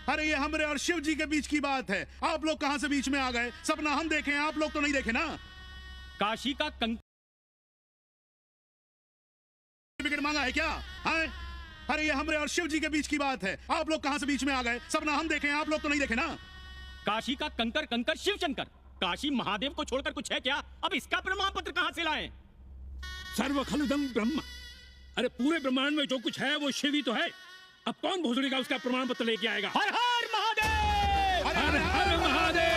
अरे ये हमरे और शिव जी के बीच की बात है। आप लोग कहां से बीच में आ गए? सपना हम देखे, आप लोग तो नहीं देखे ना। काशी का सर्टिफिकेट मांगा है क्या? आए? अरे ये हमरे और शिव जी के बीच की बात है। आप लोग कहां से बीच में आ गए? सपना हम देखे, आप लोग तो नहीं देखे ना। काशी का कंकर कंकर शिव शंकर, काशी महादेव को छोड़कर कुछ है क्या? अब इसका प्रमाण पत्र कहां से लाएं? सर्व खलुदम ब्रह्म। अरे पूरे ब्रह्मांड में जो कुछ है वो शिव ही तो है। अब कौन भोसड़ी का उसका प्रमाण पत्र लेके आएगा? हर हर महादेव, हर हर महादेव,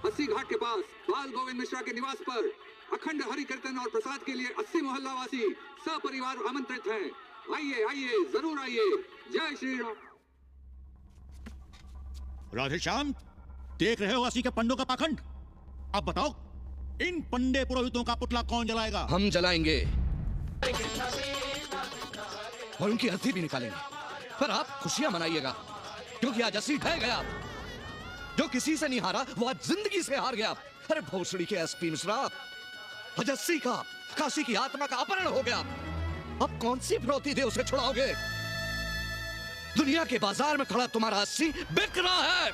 अस्सी घाट के पास बाल गोविंद मिश्रा के निवास पर अखंड हरि कीर्तन और प्रसाद के लिए 80 मोहल्ला वासी सपरिवार आमंत्रित हैं। आइए आइए, जरूर आइए। जय श्री राम। राधेश्याम, देख रहे हो असी के पंडों का पाखंड? अब बताओ, इन पंडे पुरोहितों का पुतला कौन जलाएगा? हम जलाएंगे और उनकी अर्थी भी निकालेंगे। पर आप खुशियां मनाइएगा, क्योंकि आज अस्सी ढह गया। जो किसी से नहीं हारा वो आज जिंदगी से हार गया। अरे भोसड़ी के एसपी मिश्रा, आज अस्सी का काशी की आत्मा का अपहरण हो गया। अब कौन सी फिरौती दे उसे छुड़ाओगे? दुनिया के बाजार में खड़ा तुम्हारा अस्सी बिक रहा है।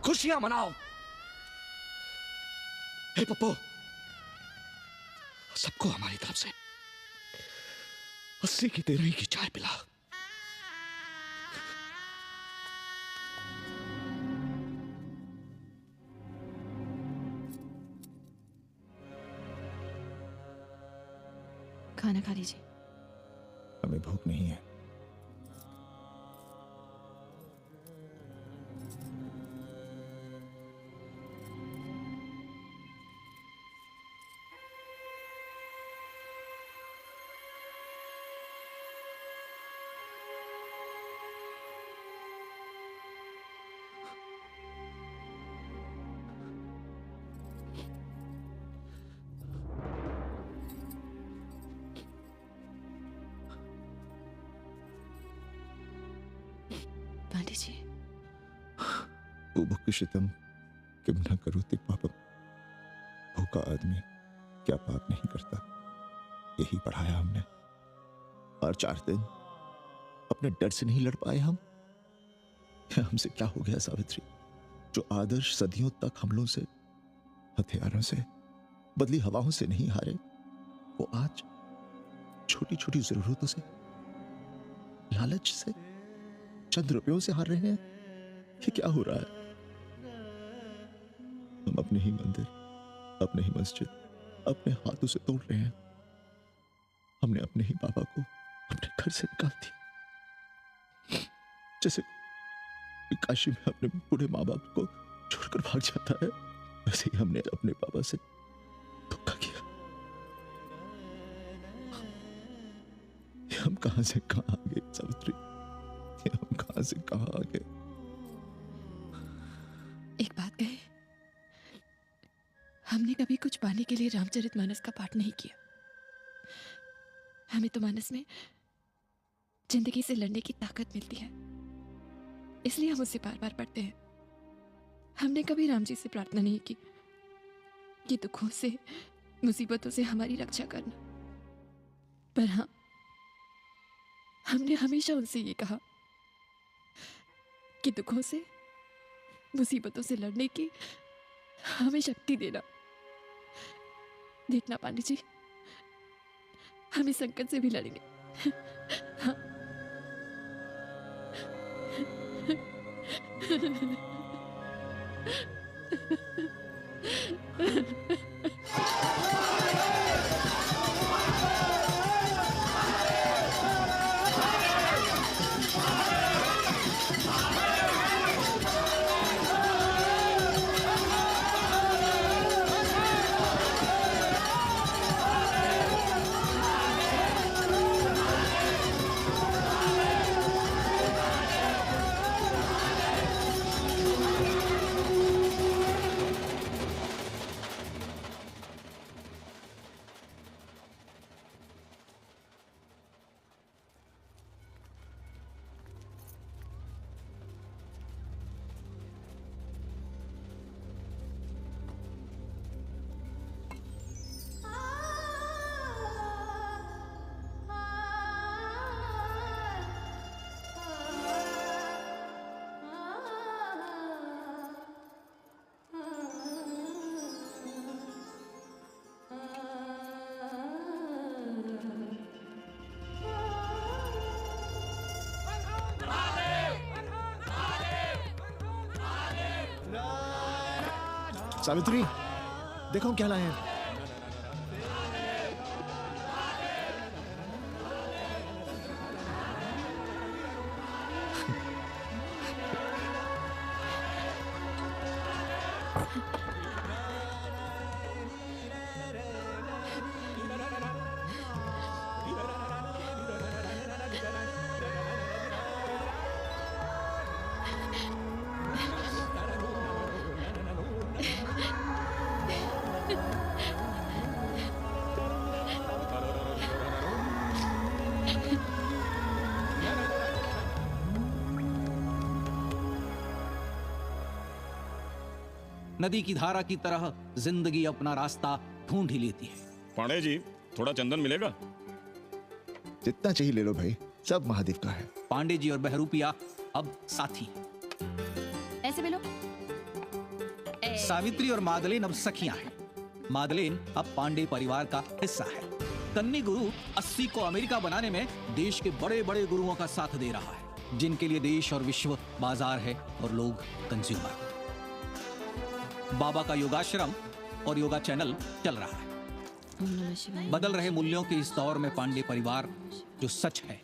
खुशियां मनाओ। हे पप्पू, सबको हमारी तरफ से अस्सी की तेरही की चाय पिला। खाना खा लीजिए। हमें भूख नहीं है। पांडे जी, उभुक्षितम किम न करोति पापम। भूखा आदमी क्या पाप नहीं करता, यही पढ़ाया हमने। और 4 दिन अपने डर से नहीं लड़ पाए हम। हमसे क्या हो गया सावित्री? जो आदर्श सदियों तक हमलों से, हथियारों से, बदली हवाओं से नहीं हारे, वो आज छोटी छोटी जरूरतों से, लालच से, चंद रुपयों से हार रहे हैं। ये क्या हो रहा है? हम अपने ही मंदिर, अपने ही मस्जिद अपने हाथों से तोड़ रहे हैं। हमने अपने ही बाबा को अपने घर से निकाल दिया, जैसे काशी में अपने बूढ़े माँ बाप को छोड़कर भाग जाता है, वैसे ही हमने अपने बाबा से धोखा किया। ये हम कहां से कहां आ गए सावित्री? ये हम कहां से कहां आ गए? एक बात कहे, हमने कभी कुछ पाने के लिए रामचरितमानस का पाठ नहीं किया। हमें तो मानस में जिंदगी से लड़ने की ताकत मिलती है, इसलिए हम उसे बार बार पढ़ते हैं। हमने कभी राम जी से प्रार्थना नहीं की कि दुखों से, मुसीबतों से हमारी रक्षा करना। पर हाँ, हमने हमेशा उनसे ये कहा कि दुखों से, मुसीबतों से लड़ने की हमें शक्ति देना। देखना पांडे जी, हम इस संकट से भी लड़ेंगे। हाँ। सावित्री, देखो क्या लाए हैं। नदी की धारा की तरह जिंदगी अपना रास्ता ढूंढ ही लेती है। पांडे जी, थोड़ा चंदन मिलेगा? जितना चाहिए ले लो भाई, सब महादेव का है। पांडे जी और बहरूपिया अब साथी हैं। ऐसे मिलो। सावित्री और मादलेन अब सखियां हैं। मादलेन अब पांडे परिवार का हिस्सा है। कन्नी गुरु 80 को अमेरिका बनाने में देश के बड़े बड़े गुरुओं का साथ दे रहा है, जिनके लिए देश और विश्व बाजार है और लोग कंज्यूमर। बाबा का योगाश्रम और योगा चैनल चल रहा है। बदल रहे मूल्यों के इस दौर में पांडे परिवार जो सच है